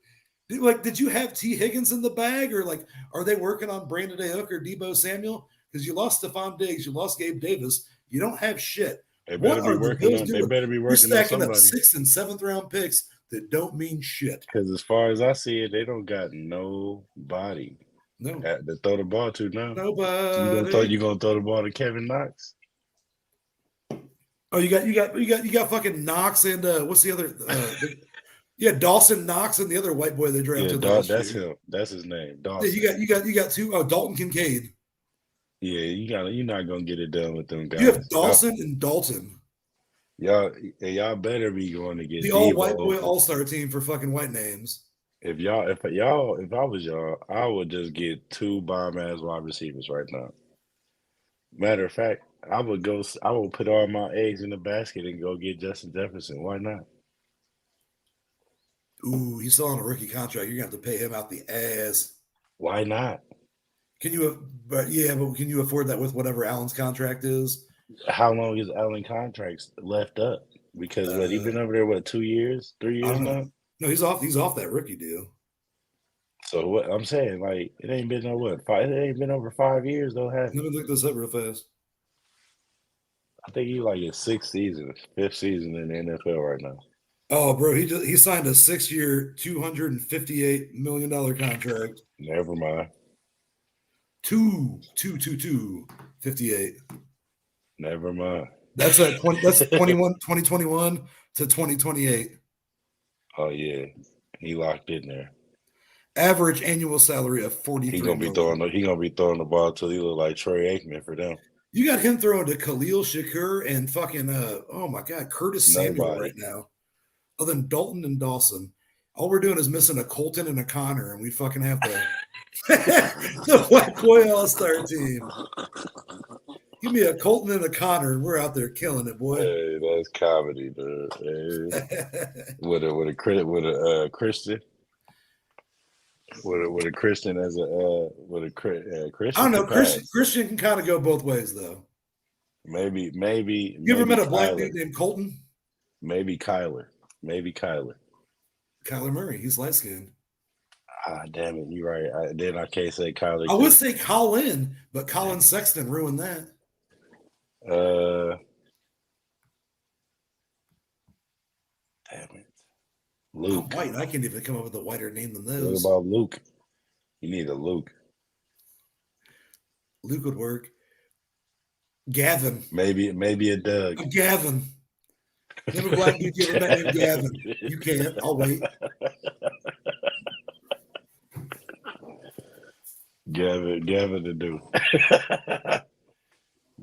Did you have T. Higgins in the bag, or like, are they working on Brandon Ayuk or Debo Samuel? Because you lost Stephon Diggs, you lost Gabe Davis, you don't have shit. They What better be are the working Bills on. They doing? better be You're working on stacking up somebody. 6th and 7th round picks that don't mean shit. Because as far as I see it, they don't got nobody No, to throw the ball to now. nobody. You gonna throw the ball to Kevin Knox? Oh, you got fucking Knox and what's the other? Dawson Knox and the other white boy they Yeah, drafted last that's year. him. That's his name. Yeah, Dawson. you got 2. Oh, Dalton Kincaid. Yeah, you're not gonna get it done with them You have guys. Dawson and Dalton, Y'all better be going to get the all white Debo. boy all star team for fucking white names. If I was y'all, I would just get 2 bomb ass wide receivers right now. Matter of fact, I would put all my eggs in the basket and go get Justin Jefferson. Why not? Ooh, he's still on a rookie contract. You're gonna have to pay him out the ass. Why not? Can you? But can you afford that with whatever Allen's contract is? How long is Allen contracts left up? Because he been over there 2 years, 3 I years don't know. now. No, he's off. He's off that rookie deal. So what I'm saying, like, it ain't been it ain't been over 5 years though, has Let it? me look this up real fast. I think he like his 5th season in the NFL right now. Oh, bro, he signed a 6-year, $258 million contract. Never mind. 58. Never mind. That's 2021 to 2028. Oh yeah, he locked in there. Average annual salary of 43 million. He gonna be throwing the ball till he look like Troy Aikman for them. You got him throwing to Khalil Shakur and fucking oh my god, Curtis Samuel Nobody. right now. Other than Dalton and Dawson. All we're doing is missing a Colton and a Connor, and we fucking have the White Boy All-Star team. Give me a Colton and a Connor, and we're out there killing it, boy. Hey, that's comedy, dude. Hey. with a Christian. With a Christian as a Christian. I don't know. Christian can kind of go both ways, though. Maybe. You ever met a black dude named Colton? Maybe Kyler. Kyler Murray. He's light skinned. Ah, damn it. You're right. Then I can't say Kyler. I would say Colin, but Colin Sexton ruined that. Damn it. Luke. I'm white. I can't even come up with a whiter name than those. What about Luke? You need a Luke. Luke would work. Gavin. Maybe a Doug. Gavin. Never black dude you ever met named Gavin. You can't. I'll wait. Gavin to do.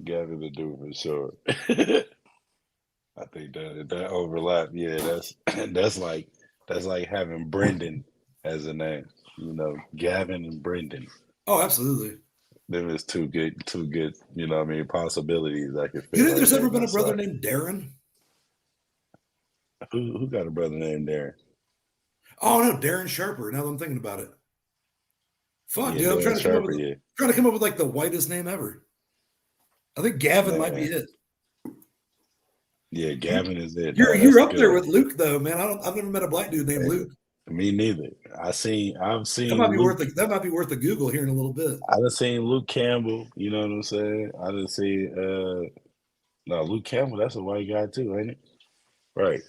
Gavin to do for sure. I think that overlap, yeah, that's like having Brendan as a name. You know, Gavin and Brendan. Oh, absolutely. There is two good, you know what I mean, possibilities that could fit. You think right there's there ever in been a that brother slot. named Darren? Who got a brother named Darren? Oh no, Darren Sharper. Now that I'm thinking about it. Fuck, Yeah, dude. I'm Darren trying to come up Sharper, with yeah. like the whitest name ever. I think Gavin might be Man. it. Yeah, Gavin is it. You're No, that's up there good. with Luke though, man. I've never met a black dude named Hey, Luke. me neither. I've seen That might be Luke. worth a Google here in a little bit. I done seen Luke Campbell, you know what I'm saying? I done seen no, Luke Campbell, that's a white guy too, ain't it? Right.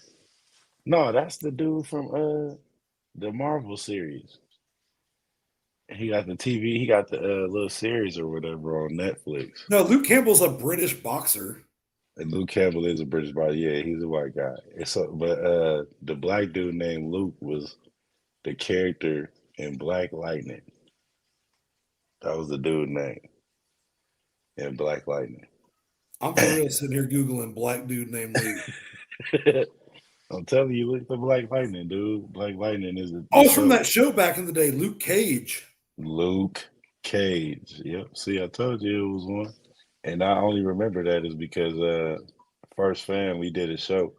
No, that's the dude from the Marvel series. He got the TV, he got the little series or whatever on Netflix. No, Luke Campbell's a British boxer. And Luke Campbell is a British body. Yeah, he's a white guy. But the black dude named Luke was the character in Black Lightning. That was the dude name in Black Lightning. I'm for real sitting here Googling black dude named Luke. I'm telling you, look for Black Lightning, dude. Black Lightning is a Oh, from that show back in the day, Luke Cage. Luke Cage. Yep. See, I told you it was one. And I only remember that is because First Fan, we did a show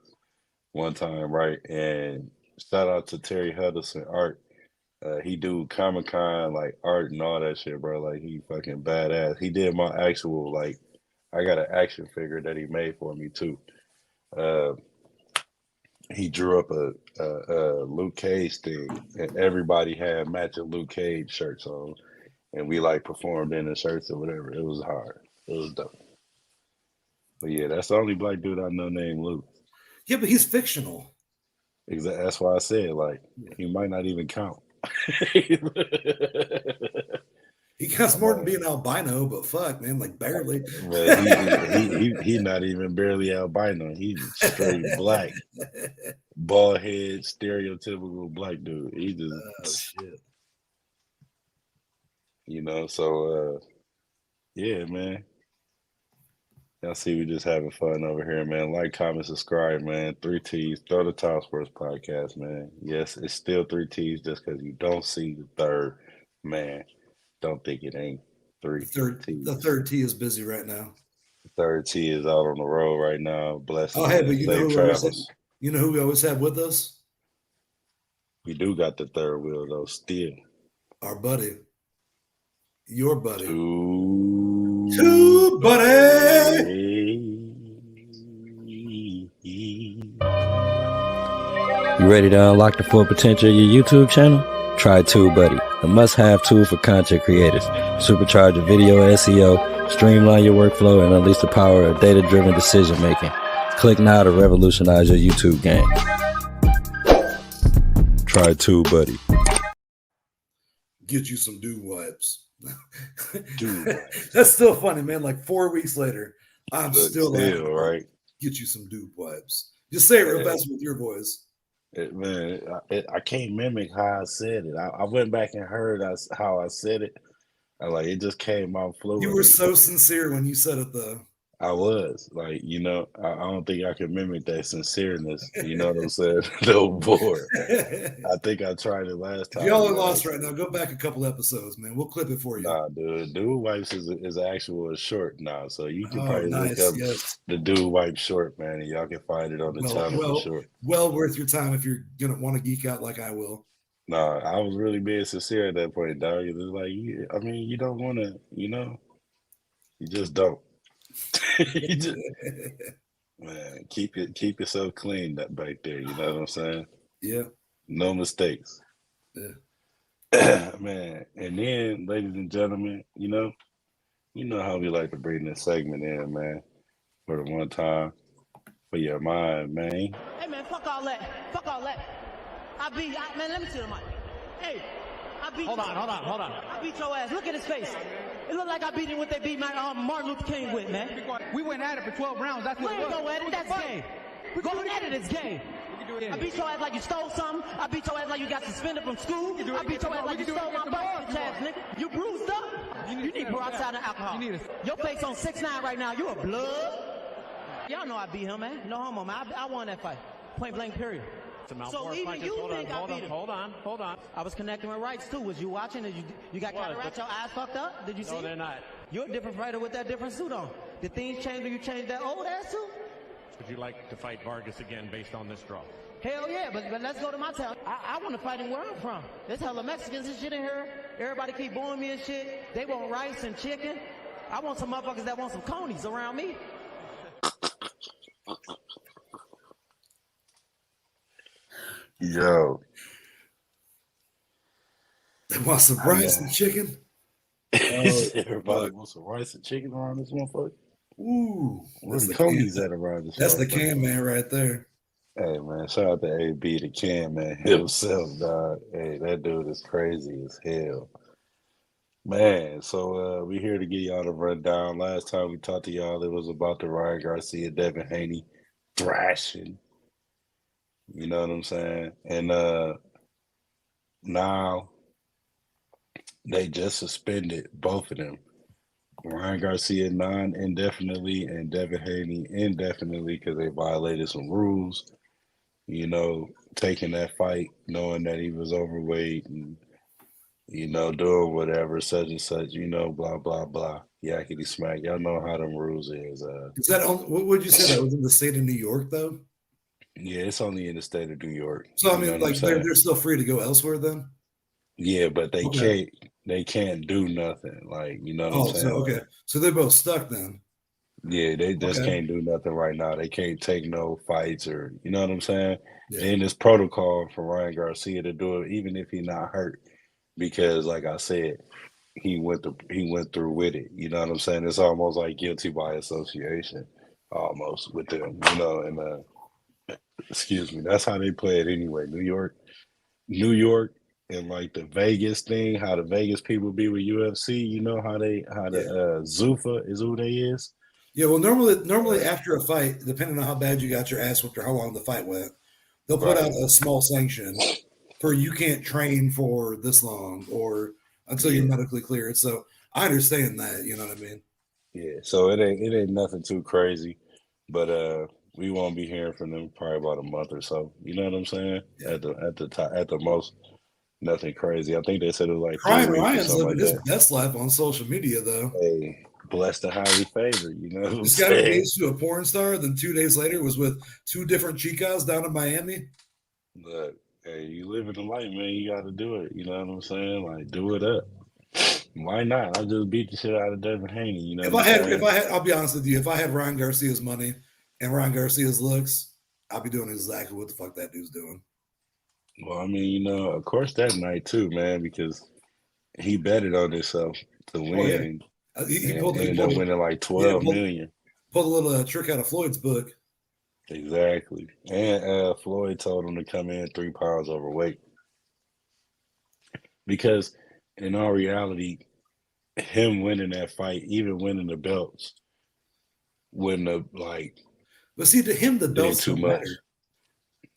one time, right? And shout out to Terry Huddleston Art. He do Comic-Con like art and all that shit, bro. Like he fucking badass. He did my actual like I got an action figure that he made for me too. He drew up a Luke Cage thing, and everybody had matching Luke Cage shirts on, and we like performed in the shirts or whatever. It was hard. It was dope. But yeah, that's the only black dude I know named Luke. Yeah, but he's fictional. Exactly. That's why I said like he might not even count. He counts more than being albino, but fuck, man, like barely. But he not even barely albino. He's straight black, bald head, stereotypical black dude. He just shit. You know, so yeah, man. Y'all see we just having fun over here, man. Like, comment, subscribe, man. 3T's, Throw the Top Sports Podcast, man. Yes, it's still 3T's just because you don't see the third man. Don't think it ain't three. The third T is busy right now. The third T is out on the road right now. Blessed. Oh, hey, but you know who we always have with us? We do got the third wheel though. Still, our buddy, your buddy, Two buddy. You ready to unlock the full potential of your YouTube channel? Try TubeBuddy, a must-have tool for content creators. Supercharge your video SEO, streamline your workflow, and unleash the power of data-driven decision-making. Click now to revolutionize your YouTube game. Try TubeBuddy. Get you some dew wipes. That's still funny, man. Like 4 weeks later, I'm still laughing. Right. Get you some dew wipes. Just say it real fast with your voice. I can't mimic how I said it. I went back and heard how I said it. It just came out fluent. You were so sincere when you said it, though. I was I don't think I can mimic that sincereness. You know what I'm saying? No more. I think I tried it last time. If y'all are lost right now, go back a couple episodes, man. We'll clip it for you. Nah, dude. Dude Wipes is actual short now. So you can probably look up the Dude Wipe short, man, and y'all can find it on the channel for sure. Well worth your time if you're going to want to geek out like I will. Nah, I was really being sincere at that point, dog. It's like, you don't want to, you just don't. Man, keep yourself clean back there. You know what I'm saying? Yeah. No mistakes. Yeah. Man, and then, ladies and gentlemen, you know how we like to bring this segment in, man. For the one time, for your mind, man. Hey, man, fuck all that. Fuck all that. Man, let me see the mic. Hey, Hold on. I beat your ass. Look at his face. It looked like I beat him what they beat Martin Luther King with, man. We went at it for 12 rounds. That's what it was. Go at it. That's game. Go at it. It's game. I beat your ass like you stole something. I beat your ass like you got suspended from school. I beat your ass like you stole my ball, bitch ass nigga. You bruised up. You need peroxide and alcohol. Your face on 6'9" right now. You a blood. Y'all know I beat him, man. No homo, man. I won that fight. Point blank, period. So even you think I beat him. Hold on. I was connecting with rights too. Was you watching? You got cataract? Your eyes fucked up? Did you see? No, they're not. You're a different fighter with that different suit on. Did things change when you changed that old ass suit? Would you like to fight Vargas again based on this draw? Hell yeah, but let's go to my town. I want to fight him where I'm from. There's hella Mexicans and shit in here. Everybody keep booing me and shit. They want rice and chicken. I want some motherfuckers that want some conies around me. Yo. They want some rice and chicken. Everybody wants some rice and chicken around this motherfucker. Ooh, Where's the conies at around this? That's the can man right there. Hey man, shout out to AB the can man himself, dog. Hey, that dude is crazy as hell. Man, so we here to give y'all the rundown. Last time we talked to y'all, it was about the Ryan Garcia, Devin Haney thrashing. You know what I'm saying? And now they just suspended both of them. Ryan Garcia non-indefinitely and Devin Haney indefinitely because they violated some rules. You know, taking that fight, knowing that he was overweight and, you know, doing whatever, such and such, you know, blah, blah, blah. Yakety smack. Y'all know how them rules is. Is that on, what would you say that was in the state of New York, though? Yeah, it's only in the state of New York. So, I mean, like, they're still free to go elsewhere then? Yeah, but they can't do nothing. Like, you know what I'm saying? So, okay. So they're both stuck then. Yeah, they just can't do nothing right now. They can't take no fights or, you know what I'm saying? Yeah. And it's protocol for Ryan Garcia to do it, even if he's not hurt, because, like I said, he went through with it. You know what I'm saying? It's almost like guilty by association, almost with them. You know, and excuse me, that's how they play it anyway. New York, and like the Vegas thing, how the Vegas people be with UFC. You know how the Zuffa is who they is. Yeah, well, normally after a fight, depending on how bad you got your ass whipped or how long the fight went, they'll put out a small sanction for you can't train for this long or until you're medically cleared. So I understand that, you know what I mean? Yeah, so it ain't nothing too crazy, but we won't be hearing from them probably about a month or so. You know what I'm saying? Yeah. At the most, nothing crazy. I think they said it was like Ryan's living his best life on social media, though. Hey, blessed and highly favored. You know what I'm This saying? guy engaged to a porn star, then 2 days later was with 2 different chicas down in Miami. Look, hey, you live in the light, man. You got to do it. You know what I'm saying? Like, do it up. Why not? I just beat the shit out of Devin Haney. You know, if I had, I'll be honest with you. If I had Ryan Garcia's money and Ryan Garcia's looks, I'll be doing exactly what the fuck that dude's doing. Well, I mean, you know, of course that night too, man, because he betted on himself to win. Oh, yeah. He ended up winning like 12 million. Pulled a little trick out of Floyd's book. Exactly. And Floyd told him to come in 3 pounds overweight. Because in all reality, him winning that fight, even winning the belts, wouldn't have But see, to him the belts don't matter.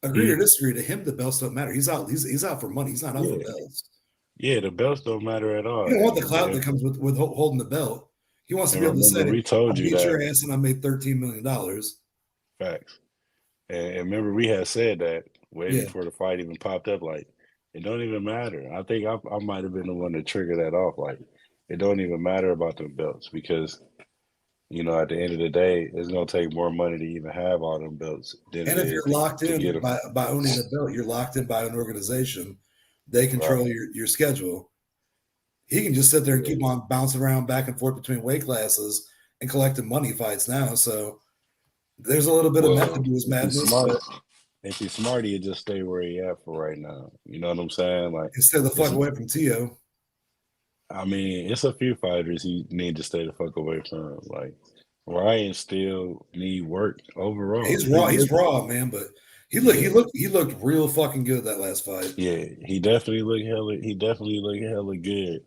Agree or disagree, to him the belts don't matter. He's out for money. He's not out for belts. Yeah, the belts don't matter at all. You don't want the clout that comes with holding the belt. He wants to be able to say, we told you I beat your ass and I made $13 million. Facts. And remember, we had said that way before the fight even popped up. Like, it don't even matter. I think I might have been the one to trigger that off. Like, it don't even matter about them belts because, you know, at the end of the day, it's going to take more money to even have all them belts. And if you're locked in by owning a belt, you're locked in by an organization. They control your schedule. He can just sit there and keep on bouncing around back and forth between weight classes and collecting money fights now. So there's a little bit of method to his madness. If he's smart, he'd just stay where he at for right now. You know what I'm saying? Like, instead of the fuck away from Tio. I mean, it's a few fighters he need to stay the fuck away from. Like, Ryan still need work overall. He's raw. He's raw, man. But he looked real fucking good that last fight. Yeah, he definitely looked hella good.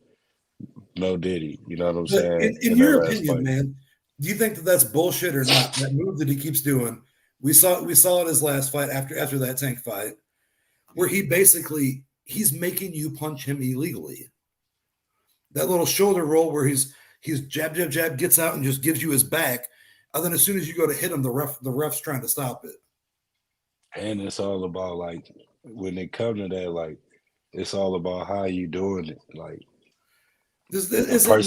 No Diddy, you know what I'm saying? In your opinion, man, do you think that that's bullshit or not? That move that he keeps doing, We saw it his last fight after that Tank fight, where he's making you punch him illegally. That little shoulder roll where he's jab, jab, jab, gets out and just gives you his back. And then as soon as you go to hit him, the ref's trying to stop it. And it's all about like when it comes to that, like it's all about how you doing it. Like Is what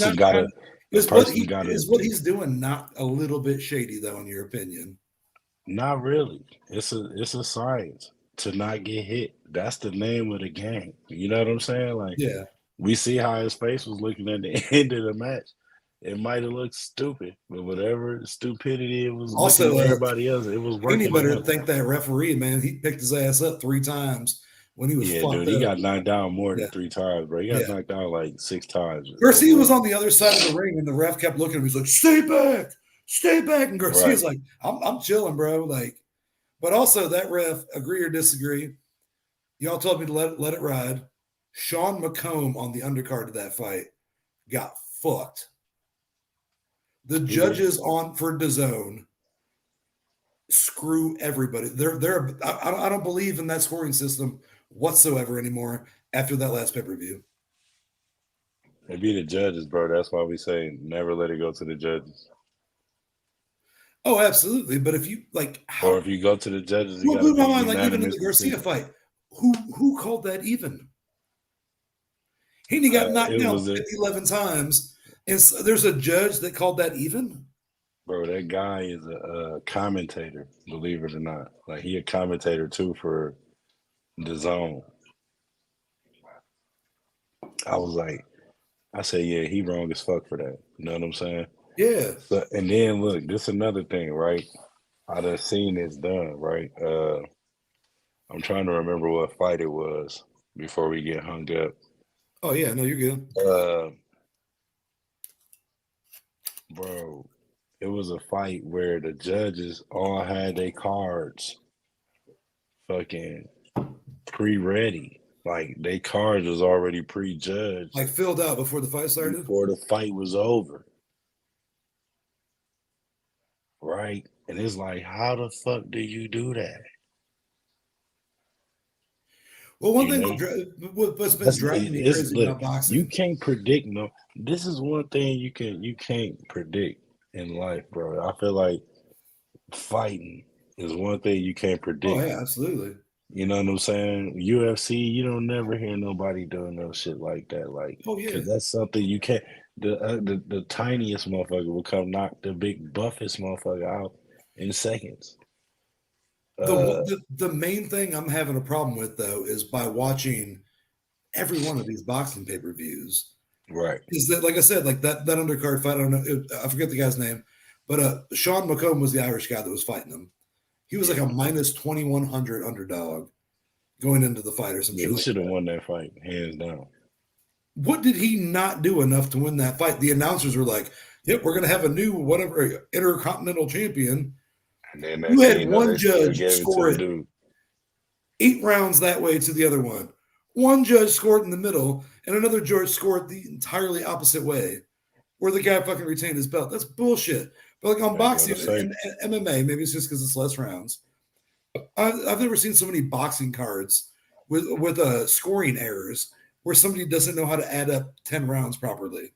he's doing not a little bit shady though, in your opinion? Not really. It's a science to not get hit. That's the name of the game. You know what I'm saying? Like, Yeah. we see how his face was looking at the end of the match. It might have looked stupid, but whatever stupidity it was Also, looking at everybody else, it was working. Haney better thank that referee, man. He picked his ass up 3 times when he was fucked up. He got knocked down more than 3 times, bro. He got knocked out like 6 times. Garcia was on the other side of the ring, and the ref kept looking at him. He's like, "Stay back, stay back." And Garcia's like, "I'm chilling, bro." Like, but also that ref, agree or disagree, y'all told me to let it ride. Sean McComb on the undercard of that fight got fucked. The judges on for DAZN screw everybody. I don't believe in that scoring system whatsoever anymore after that last pay-per-view. It be the judges, bro. That's why we say never let it go to the judges. Oh, absolutely. But if you like, or if you go to the judges, like even in the Garcia fight, who called that even? Haney got knocked out 11 times. And so there's a judge that called that even? Bro, that guy is a commentator, believe it or not. Like, he a commentator, too, for DAZN. I was like, I said, yeah, he wrong as fuck for that. You know what I'm saying? Yeah. So, and then, look, this is another thing, right? I done seen this done, right? I'm trying to remember what fight it was before we get hung up. Oh, yeah. No, you're good. Bro, it was a fight where the judges all had their cards fucking pre-ready. Like, their cards was already prejudged. Like, filled out before the fight started? Before the fight was over. Right? And it's like, how the fuck do you do that? Well, one thing what's been driving me crazy about boxing. You can't predict this is one thing you can't predict in life, bro. I feel like fighting is one thing you can't predict. Oh, yeah, absolutely. You know what I'm saying? UFC, you don't never hear nobody doing no shit like that. Like, oh yeah, because that's something you can't. The tiniest motherfucker will come knock the big buffest motherfucker out in seconds. The main thing I'm having a problem with though is by watching every one of these boxing pay-per-views. Right. Is that, like I said, like that undercard fight? I don't know. I forget the guy's name, but Sean McComb was the Irish guy that was fighting him. He was like a minus 2,100 underdog going into the fight or some shit. He should have won that fight, hands down. What did he not do enough to win that fight? The announcers were like, "Yep, we're going to have a new whatever intercontinental champion." And then you had one judge score it 8 rounds that way to the other one. One judge scored in the middle, and another judge scored the entirely opposite way, where the guy fucking retained his belt. That's bullshit. But like on boxing and MMA, maybe it's just because it's less rounds. I've never seen so many boxing cards with scoring errors where somebody doesn't know how to add up 10 rounds properly.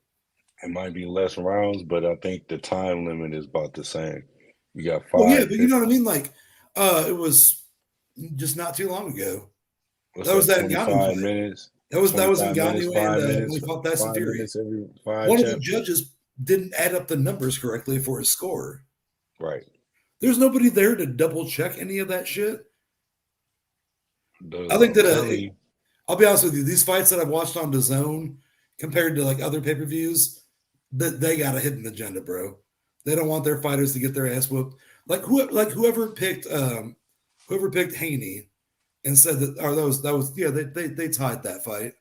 It might be less rounds, but I think the time limit is about the same. You got 5. Oh, yeah, but you know what I mean? Like, it was just not too long ago. That was that Ngannou minutes. That was Ngannou and we fought Tyson Fury. One of the judges didn't add up the numbers correctly for his score. Right. There's nobody there to double check any of that shit. I think that I'll be honest with you, these fights that I've watched on DAZN compared to like other pay-per-views, that they got a hidden agenda, bro. They don't want their fighters to get their ass whooped. Whoever picked Haney and said that they tied that fight.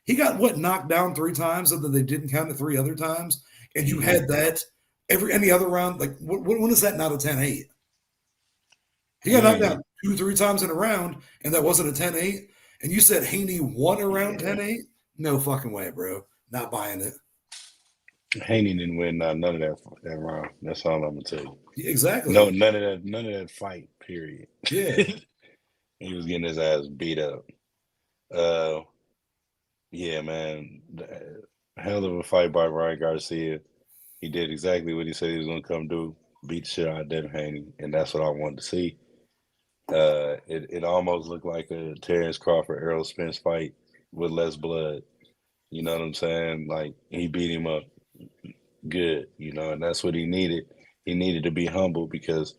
He got knocked down 3 times, and then they didn't count it 3 other times. And you had that any other round. Like when is that not a 10-8? He got knocked down 2-3 times in a round, and that wasn't a 10-8. And you said Haney won a round 10-8? No fucking way, bro. Not buying it. Haney didn't win none of that round. That's all I'm gonna tell you. Exactly. No, none of that fight. Period. Yeah. He was getting his ass beat up. Uh, yeah, man, hell of a fight by Ryan Garcia. He did exactly what he said he was gonna come do, beat the shit out of Devin Haney, and that's what I wanted to see. It almost looked like a Terrence Crawford Errol Spence fight with less blood. You know what I'm saying? Like he beat him up good, and that's what he needed. He needed to be humble because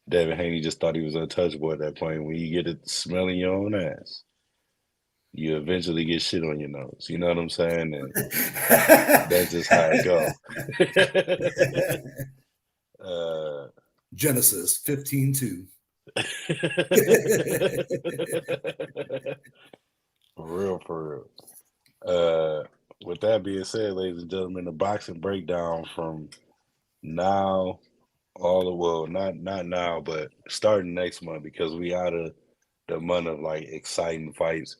Devin Haney just thought he was untouchable at that point. When you get it smelling your own ass, you eventually get shit on your nose. You know what I'm saying? And that's just how it go. Genesis 15:2. For real. With that being said, ladies and gentlemen, the boxing breakdown from now not now, but starting next month because we out of the month of like exciting fights.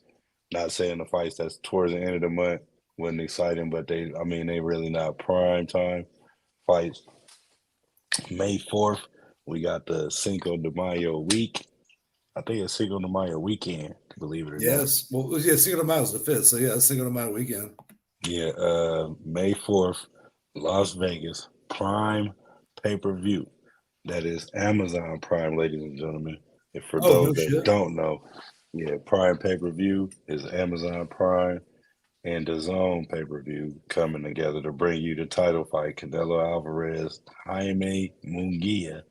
Not saying the fights that's towards the end of the month wasn't exciting, but they really not prime time fights. May 4th, we got the Cinco de Mayo week. I think it's Cinco de Mayo weekend, believe it or not. Yes. Well, yeah, Cinco de Mayo is the 5th. So, yeah, Cinco de Mayo weekend. Yeah, May 4th, Las Vegas, Prime pay-per-view. That is Amazon Prime, ladies and gentlemen. If for those that don't know, yeah, Prime pay-per-view is Amazon Prime and the Zone pay-per-view coming together to bring you the title fight. Canelo Alvarez, Jaime Munguia,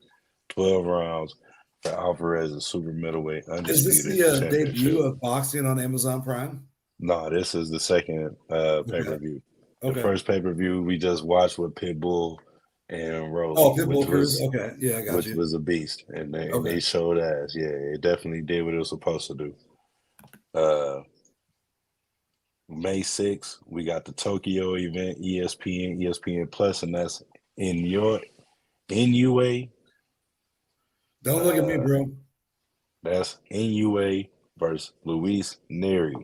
12 rounds for Alvarez's super middleweight undisputed Is this the championship. debut of boxing on Amazon Prime? No, this is the second pay-per-view. Okay. The first pay-per-view we just watched with Pitbull and Rose. Oh, Pitbull Cruz. Okay, yeah, I got which was a beast, and they showed ass. Yeah, it definitely did what it was supposed to do. May 6th, we got the Tokyo event, ESPN Plus, and that's in NUA. Don't look at me, bro. That's NUA versus Luis Neri.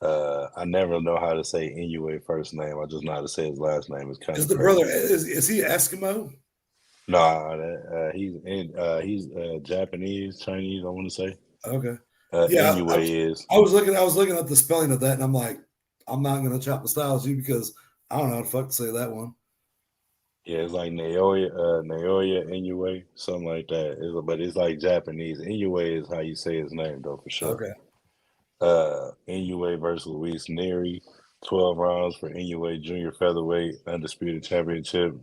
I never know how to say NUA first name. I just know how to say his last name. It's kind of the brother. Is he Eskimo? Nah, he's Japanese, Chinese. I want to say. Okay. Yeah, NUA is. I was looking at the spelling of that, and I'm like, I'm not gonna chop the styles because I don't know how the fuck to say that one. Yeah, it's like Naoya, NUA, something like that. But it's like Japanese. NUA is how you say his name, though, for sure. Okay. NUA versus Luis Neri, 12 rounds for NUA Junior Featherweight Undisputed Championship,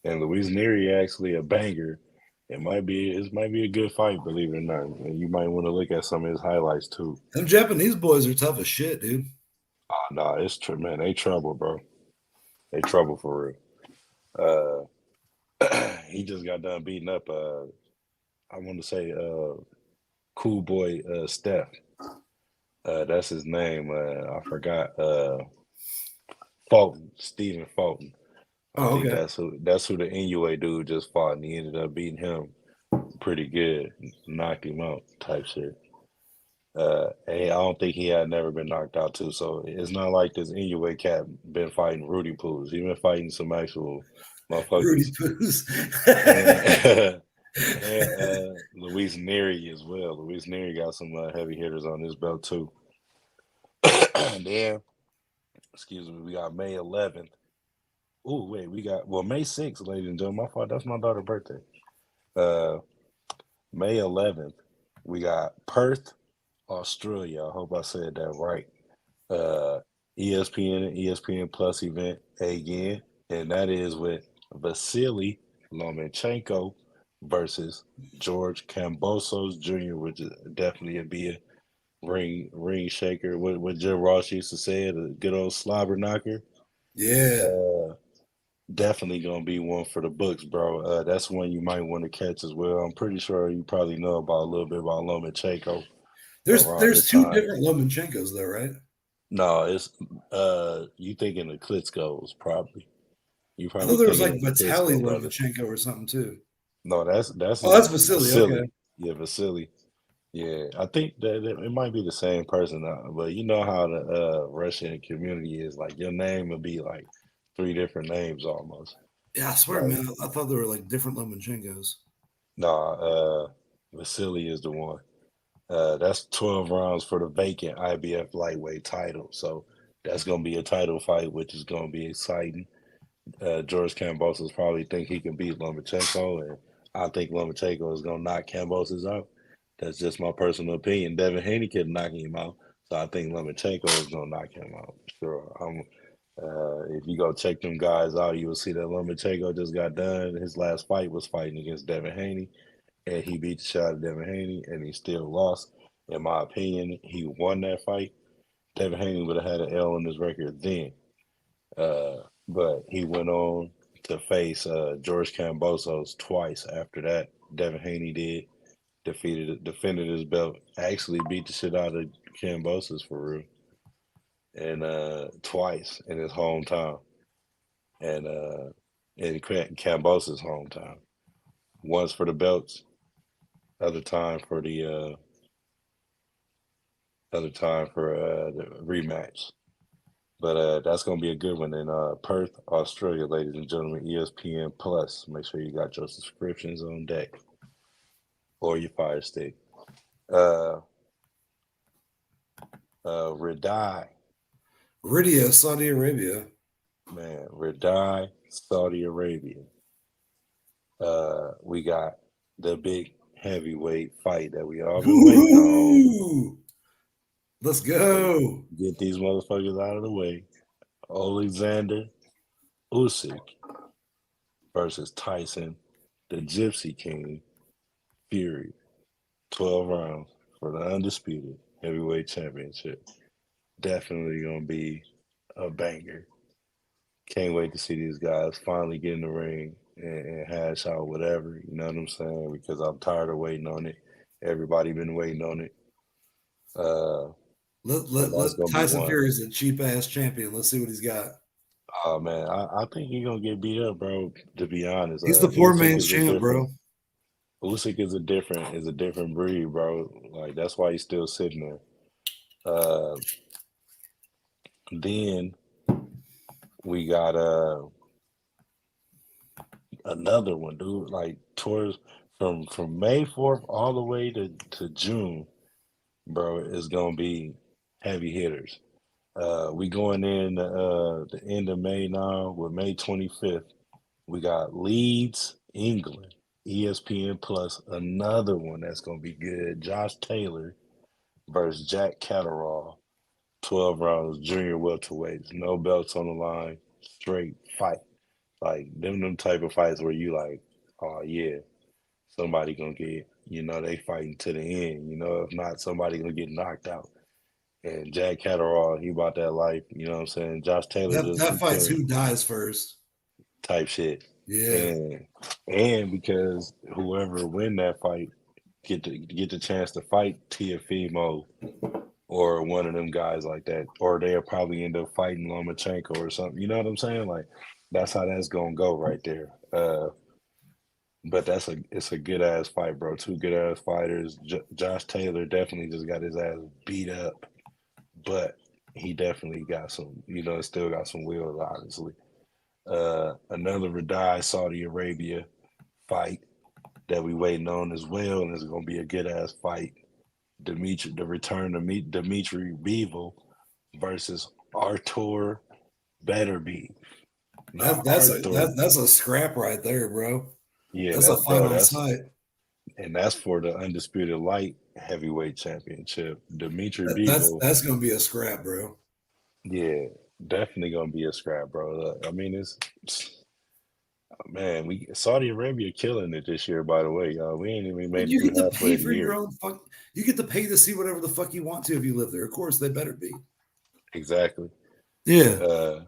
and Luis Neri actually a banger. It might be a good fight, believe it or not. And you might want to look at some of his highlights too. Them Japanese boys are tough as shit, dude. Oh, no, it's true, man. They trouble, bro. They trouble for real. He just got done beating up. I want to say, cool boy Steph. That's his name. I forgot. Fulton, Stephen Fulton. I think that's who the NUA dude just fought, and he ended up beating him pretty good, knocked him out type shit. I don't think he had never been knocked out too, so it's not like this NUA cat been fighting Rudy Poos. He been fighting some actual motherfuckers. Rudy Poos. and Luis Neri as well. Luis Neri got some heavy hitters on his belt too. And then, we got May 11th. Oh, wait, May 6th, ladies and gentlemen. My fault, that's my daughter's birthday. May 11th, we got Perth, Australia. I hope I said that right. ESPN and ESPN Plus event again, and that is with Vasily Lomachenko versus George Kambosos Jr., which is definitely be a ring shaker. What Jim Ross used to say, a good old slobber knocker. Yeah. Definitely gonna be one for the books, bro. That's one you might want to catch as well. I'm pretty sure you probably know a little bit about Lomachenko. There's two different Lomachenkos though, right? No, it's you thinking of Klitschko's probably. You probably I thought there was like Vitaly Lomachenko or something too. No, that's Vasily. Okay. Yeah, Vasily. Yeah, I think that it might be the same person, but you know how the Russian community is. Like your name would be like three different names almost. Yeah, I swear, Like, man. I thought they were like different Lomachenkos. nah, Vasily is the one. That's 12 rounds for the vacant IBF lightweight title. So that's gonna be a title fight, which is gonna be exciting. George Kambosos probably think he can beat Lomachenko, and I think Lomachenko is gonna knock Kambosos out. That's just my personal opinion. Devin Haney can knock him out, so I think Lomachenko is gonna knock him out. Sure. If you go check them guys out, you will see that Lomachenko just got done. His last fight was fighting against Devin Haney, and he beat the shot out of Devin Haney, and he still lost. In my opinion, he won that fight. Devin Haney would have had an L on his record then. But he went on to face George Kambosos twice after that. Devin Haney did, defended his belt, actually beat the shit out of Kambosos for real. And twice in his hometown. And in Kambosos' hometown. Once for the belts, other time for the rematch. But that's gonna be a good one in Perth, Australia, ladies and gentlemen. ESPN Plus. Make sure you got your subscriptions on deck or your Fire Stick. Redai, Riyadh, Saudi Arabia. man, Redai, Saudi Arabia. We got the big heavyweight fight that we all been waiting on. Ooh, let's go. Get these motherfuckers out of the way. Alexander Usyk versus Tyson, the Gypsy King, Fury. 12 rounds for the undisputed heavyweight championship. Definitely gonna be a banger. Can't wait to see these guys finally get in the ring and hash out whatever. You know what I'm saying? Because I'm tired of waiting on it. Everybody been waiting on it. That's gonna be Tyson one. Fury is a cheap ass champion. Let's see what he's got. Oh man, I think he's gonna get beat up, bro. To be honest, He's the poor Usyk man's is a champ, different. bro. Usyk is a different breed, bro. Like that's why he's still sitting there. Then we got another one, dude. Like towards from May 4th all the way to June, bro, is gonna be heavy hitters. We going in the end of May now. With May 25th, we got Leeds, England, ESPN Plus. Another one that's gonna be good. Josh Taylor versus Jack Catterall. 12 rounds, junior welterweights, no belts on the line, straight fight. Like them type of fights where you like, oh yeah, somebody gonna get, they fighting to the end. If not, somebody gonna get knocked out. And Jack Catterall, he about that life, you know what I'm saying? Josh Taylor just That he fight's killing who dies first. type shit. Yeah. And because whoever win that fight get the chance to fight Tiafimo or one of them guys like that, or they'll probably end up fighting Lomachenko or something. You know what I'm saying? Like that's how that's gonna go right there. But it's a good ass fight, bro. Two good ass fighters. Josh Taylor definitely just got his ass beat up, but he definitely got some. Still got some wheels, obviously. Another Radai Saudi Arabia fight that we waiting on as well, and it's gonna be a good ass fight. The return to meet Dimitri Bivol versus Artur Beterbiev. That's a scrap right there, bro. Yeah, That's a fight on sight. And that's for the undisputed light heavyweight championship. Dimitri Bivol. That's gonna be a scrap, bro. Yeah, definitely gonna be a scrap, bro. I mean, man, Saudi Arabia killing it this year. By the way, y'all, we ain't even made You it get through to halfway pay of the for your year. own fuck. You get to pay to see whatever the fuck you want to if you live there. Of course, they better be. Exactly. Yeah.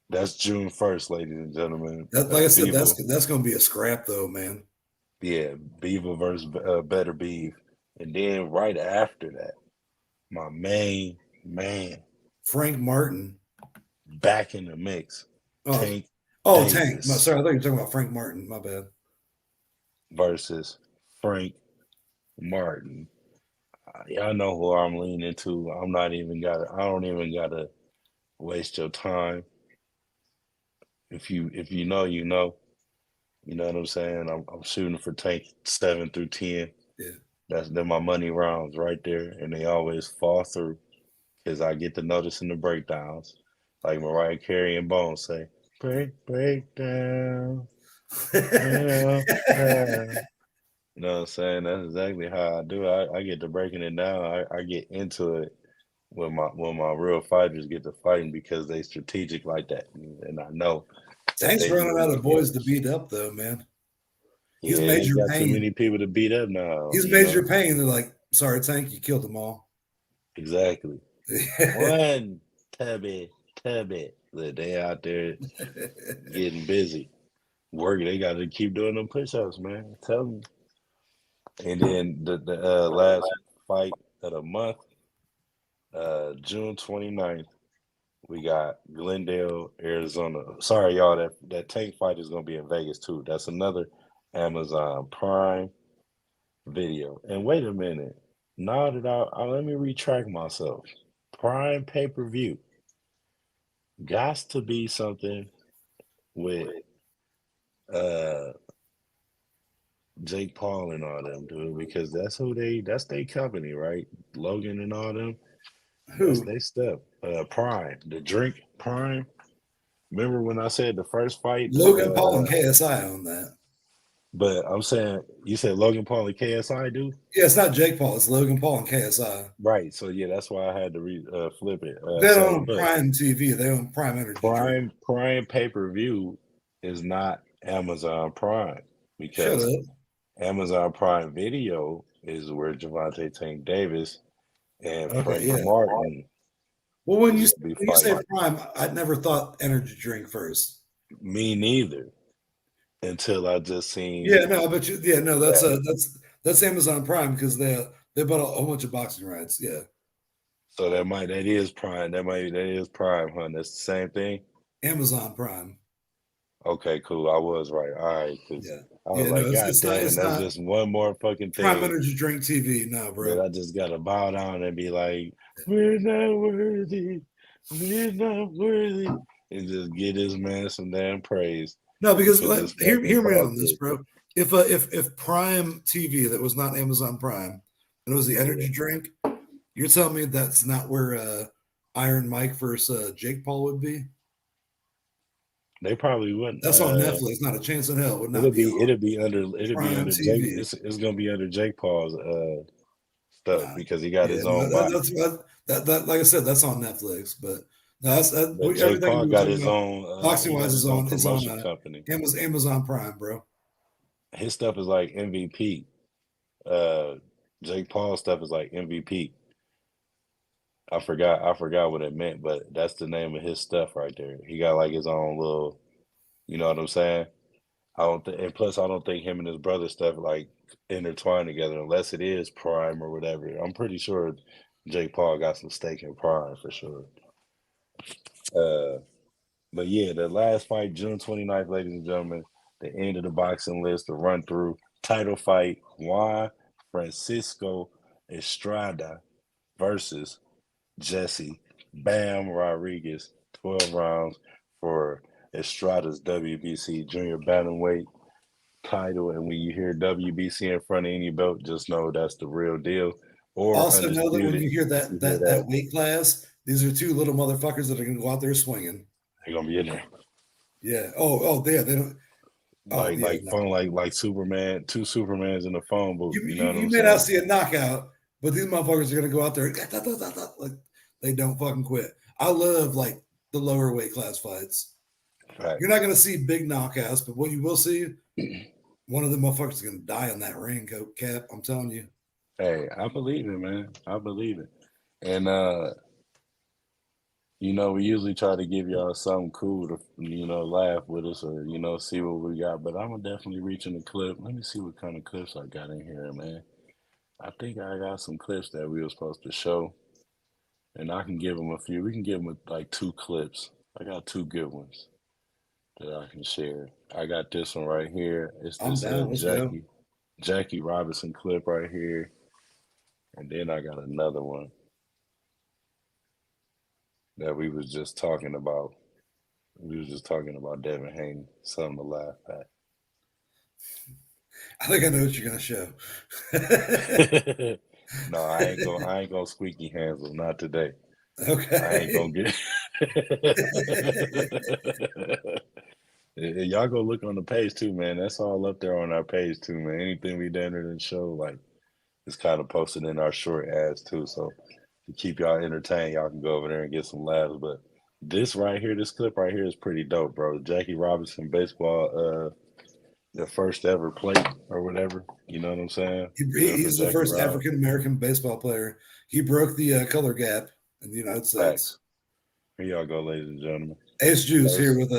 That's June 1st, ladies and gentlemen. Like I said, that's gonna be a scrap though, man. Yeah, Beaver versus Beterbiev, and then right after that, my main man, Frank Martin, back in the mix. Tank Tank. Davis Sorry, I thought you were talking about Frank Martin. My bad. versus Frank Martin. Y'all know who I'm leaning to. I don't even gotta waste your time. if you know, you know. You know what I'm saying? I'm shooting for tank 7 through 10. Yeah. They're my money rounds right there, and they always fall through because I get to noticing the breakdowns, like Mariah Carey and Bones say, break down, down, down. You know what I'm saying? That's exactly how I do it. I get to breaking it down. I get into it when my real fighters get to fighting because they strategic like that, and I know that Tank's they running out really of boys can. to beat up, though, man. He's Yeah, they major got too pain. many people to beat up now. He's You major know pain. They're like, sorry, Tank, you killed them all. exactly. One tubby. Look, they out there getting busy, working. They got to keep doing them push-ups, man. Tell them. And then the last fight of the month, June 29th, we got Glendale, Arizona. Sorry, y'all, that tank fight is gonna be in Vegas too. That's another Amazon Prime video. And wait a minute. Now that let me retract myself. Prime pay-per-view. Gots to be something with uh Jake Paul and all them, dude, because that's their company, right? Logan and all them. That's Who? their stuff. Prime. The drink Prime. Remember when I said the first fight? Logan Paul and KSI own that. But I'm saying you said Logan Paul and KSI do? Yeah, it's not Jake Paul. It's Logan Paul and KSI. Right. So yeah, that's why I had to flip it. They don't So own look, Prime TV. They own Prime Energy Drink. Prime pay-per-view is not Amazon Prime Shut because up. Amazon Prime Video is where Javante Tank Davis and Okay, Frankie yeah. Martin Well, when is you gonna be when you say fighting. Prime, I never thought energy drink first. Me neither until I just seen Yeah, no, but yeah, no, that. that's Amazon Prime because they bought a whole bunch of boxing rights. Yeah, So that is Prime. That is Prime, huh? That's the same thing. Amazon Prime. Okay, cool. I was right. All right, because Yeah, I was yeah, no, like, God it's not damn, it's that's not just one more fucking Prime thing Energy Drink TV. No, that bro. I just gotta bow down and be like, we're not worthy, we're not worthy, and just give this man some damn praise No, because for this fucking hear me out on this, project. bro. If Prime TV that was not Amazon Prime and it was the energy drink, you're telling me that's not where Iron Mike versus Jake Paul would be? They probably wouldn't. That's on Netflix. Not a chance in hell. It would not be on It'll be Prime under Jake. TV. It's gonna be under Jake Paul's stuff Nah. because he got Yeah, his no, own body. that like I said, that's on Netflix. But no, But Jake everything Paul we were got talking his about own. boxing He got wise his own is on promotion company. Amazon Prime, bro. His stuff is like MVP. Uh, Jake Paul's stuff is like MVP. I forgot what it meant, but that's the name of his stuff right there. He got like his own little, you know what I'm saying? And plus I don't think him and his brother stuff like intertwined together unless it is Prime or whatever. I'm pretty sure Jake Paul got some stake in Prime for sure. Uh, but yeah, the last fight, June 29th, ladies and gentlemen, the end of the boxing list, the run through title fight, Juan Francisco Estrada versus Jesse Bam Rodriguez, 12 rounds for Estrada's WBC junior bantamweight title. And when you hear WBC in front of any belt, just know that's the real deal. Or Also know that when undisputed, you hear you that hear that that, weight class, these are two little motherfuckers that are going to go out there swinging. they're gonna be in there. Yeah. Yeah. They don't. Oh yeah. Like No. phone like Superman, two Supermans in the phone booth. You know what You I'm may not saying? see a knockout, but these motherfuckers are going to go out there like they don't fucking quit. I love like the lower weight class fights. Right. You're not going to see big knockouts, but what you will see, one of the motherfuckers is going to die on that raincoat cap. I'm telling you. Hey, I believe it, man. I believe it. And you know, we usually try to give y'all something cool to, you know, laugh with us or, you know, see what we got. But I'm gonna definitely reach in the clip. Let me see what kind of clips I got in here, man. I think I got some clips that we were supposed to show, and I can give them a few. We can give them like 2 clips. I got 2 good ones that I can share. I got this one right here. It's I'm this down. Let's go. Jackie Robinson clip right here, and then I got another one that we was just talking about. We were just talking about Devin Haney. Something to laugh at. I think I know what you're gonna show. No, I ain't gonna squeaky hands him. Not today. Okay. I ain't gonna get. Y'all go look on the page too, man. That's all up there on our page too, man. Anything we done in the show, like, it's kind of posted in our short ads too. So to keep y'all entertained, y'all can go over there and get some laughs. But this right here, this clip right here is pretty dope, bro. Jackie Robinson baseball, the first ever plate or whatever. You know what I'm saying? He's the Jackie first Robinson. African American baseball player. He broke the color gap in the United States. Facts. Here y'all go, ladies and gentlemen. Ace Juice here with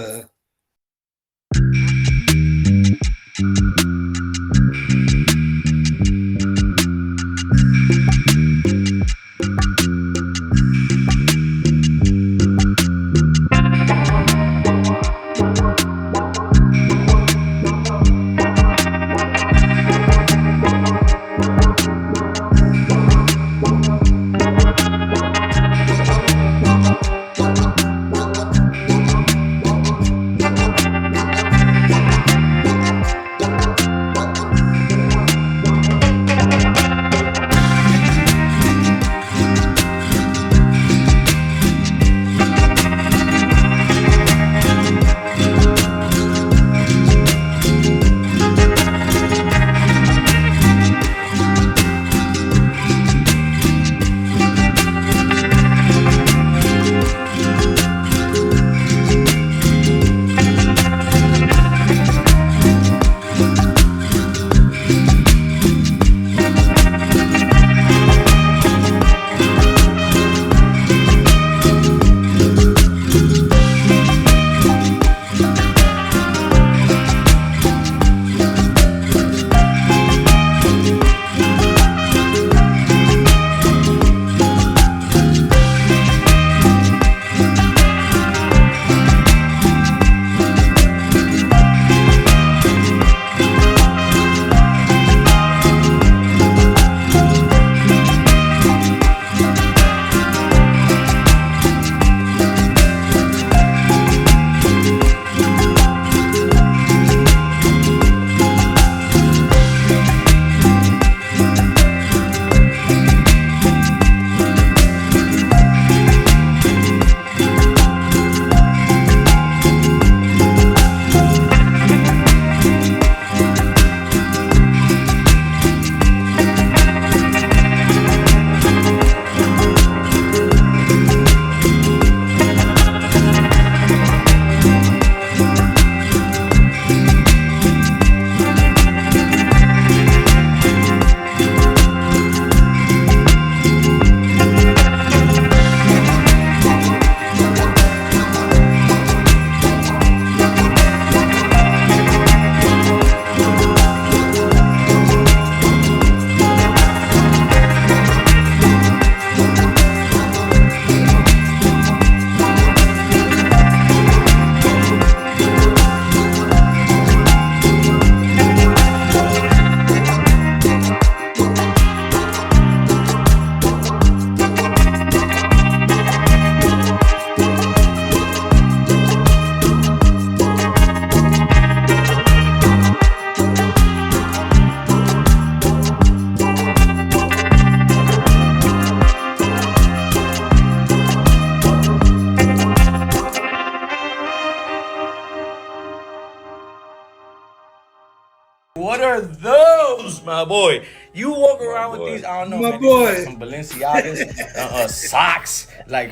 What are those, my boy? You walk around with these, I don't know, My man, boy. like some Balenciagas, socks, like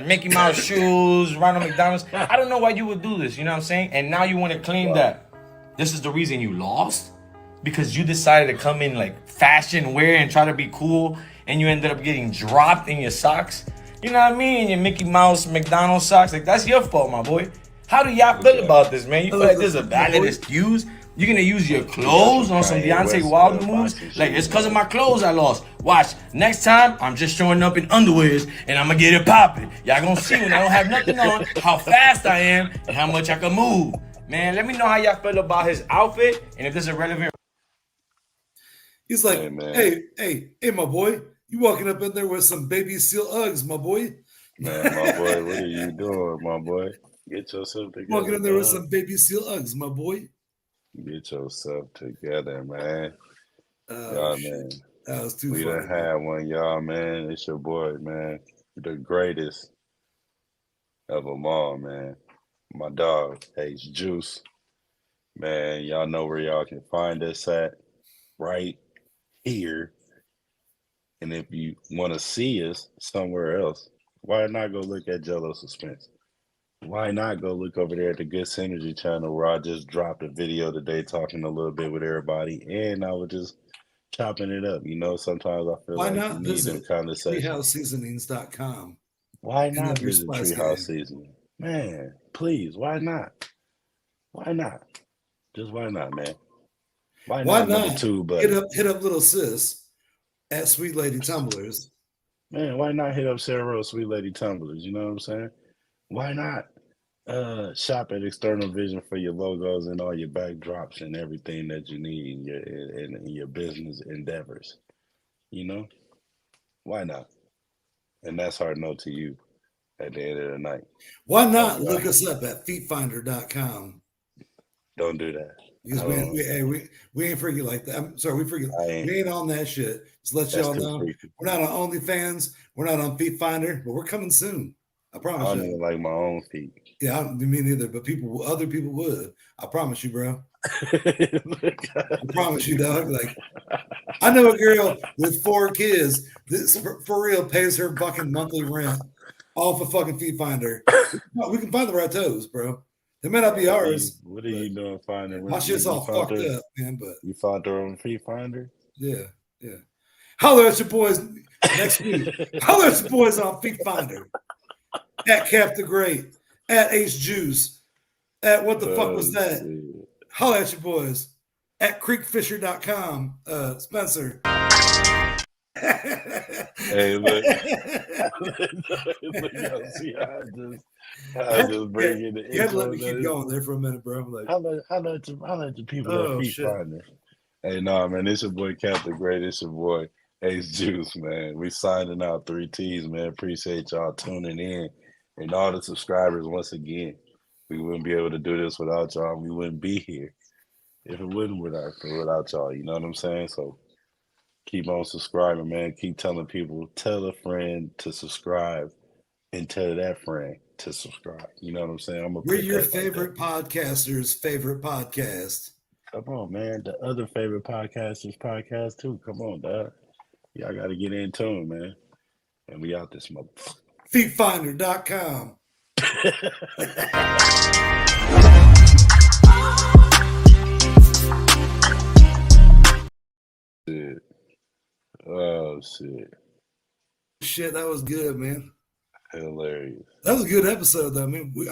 Mickey Mouse shoes, Ronald McDonald's. I don't know why you would do this, you know what I'm saying? And now you want to claim that this is the reason you lost? Because you decided to come in like fashion wear and try to be cool, and you ended up getting dropped in your socks? You know what I mean? Your Mickey Mouse, McDonald's socks. Like, that's your fault, my boy. How do y'all feel about this, man? You feel like there's a valid excuse? You're gonna use your clothes on some Beyonce Wilder moves? Like, it's because of my clothes I lost. Watch, next time, I'm just showing up in underwears and I'm gonna get it popping. Y'all gonna see when I don't have nothing on, how fast I am and how much I can move. Man, let me know how y'all feel about his outfit and if this is relevant. He's like, Hey, man. hey, my boy, you walking up in there with some baby seal Uggs, my boy. Man, my boy, what are you doing, my boy? Get yourself together. Walking in there with dog. some baby seal Uggs, my boy. Get yourself together, man. Oh, Y'all, shit. man. That was too We funny. done had one, y'all, man. It's your boy, man. The greatest of them all, man. My dog, H Juice. Man, y'all know where y'all can find us at. Right here. And if you want to see us somewhere else, why not go look at Jello Suspense? Why not go look over there at the Good Synergy channel where I just dropped a video today talking a little bit with everybody and I was just chopping it up. You know, sometimes I feel Why like not you need them visit conversations. TreehouseSeasonings.com? Why and not then your visit spice Treehouse game? Seasoning? Man, please, why not? Why not? Just why not, man? Why Why not number not 2, buddy? hit up little sis at Sweet Lady Tumblers? Man, why not hit up Sarah Rose Sweet Lady Tumblers? You know what I'm saying? Why not shop at External Vision for your logos and all your backdrops and everything that you need in your business endeavors? You know? Why not? And that's our note to you at the end of the night. Why not Oh, look God. us up at feetfinder.com? Don't do that. Because I we, don't- we ain't freaking like that. I'm sorry, I ain't. we ain't on that shit. Just let That's y'all too know. freaky. We're not on OnlyFans. We're not on Feet Finder, but we're coming soon. I I promise don't you. even like my own feet. Yeah, me neither. But other people would. I promise you, bro. I promise you, dog. Like, I know a girl with 4 kids. This for real pays her fucking monthly rent off a fucking Feet Finder. We can find the right toes, bro. They may not be ours. What are you doing finding? My shit's all fucked up, man. But You found her on Feet Finder? yeah. Holler at your boys next week. Holler at your boys on Feet Finder. At Cap the Great. At Ace Juice. At what the fuck was that? Shit. Holler at your boys. At creekfisher.com. Spencer. Hey, look. Look, y'all see how I just bring in the You had to let intro. me keep going there for a minute, bro. I'm like, Holla at the people Oh, at Feet shit. Finder. Hey, nah, man, it's your boy Cap the Great. It's your boy Ace Juice, man. We signing out 3Ts, man. Appreciate y'all tuning in and all the subscribers once again. We wouldn't be able to do this without y'all. We wouldn't be here if it wasn't without y'all. You know what I'm saying? So keep on subscribing, man. Keep telling people. Tell a friend to subscribe and tell that friend to subscribe. You know what I'm saying? I'm gonna we're put your that like favorite that. podcaster's favorite podcast. Come on, man. The other favorite podcasters podcast too. Come on, dog. Y'all got to get in tune, man. And we out this motherfucker. Feetfinder.com. Shit. Oh shit. Shit, that was good, man. Hilarious. That was a good episode, though. I mean, we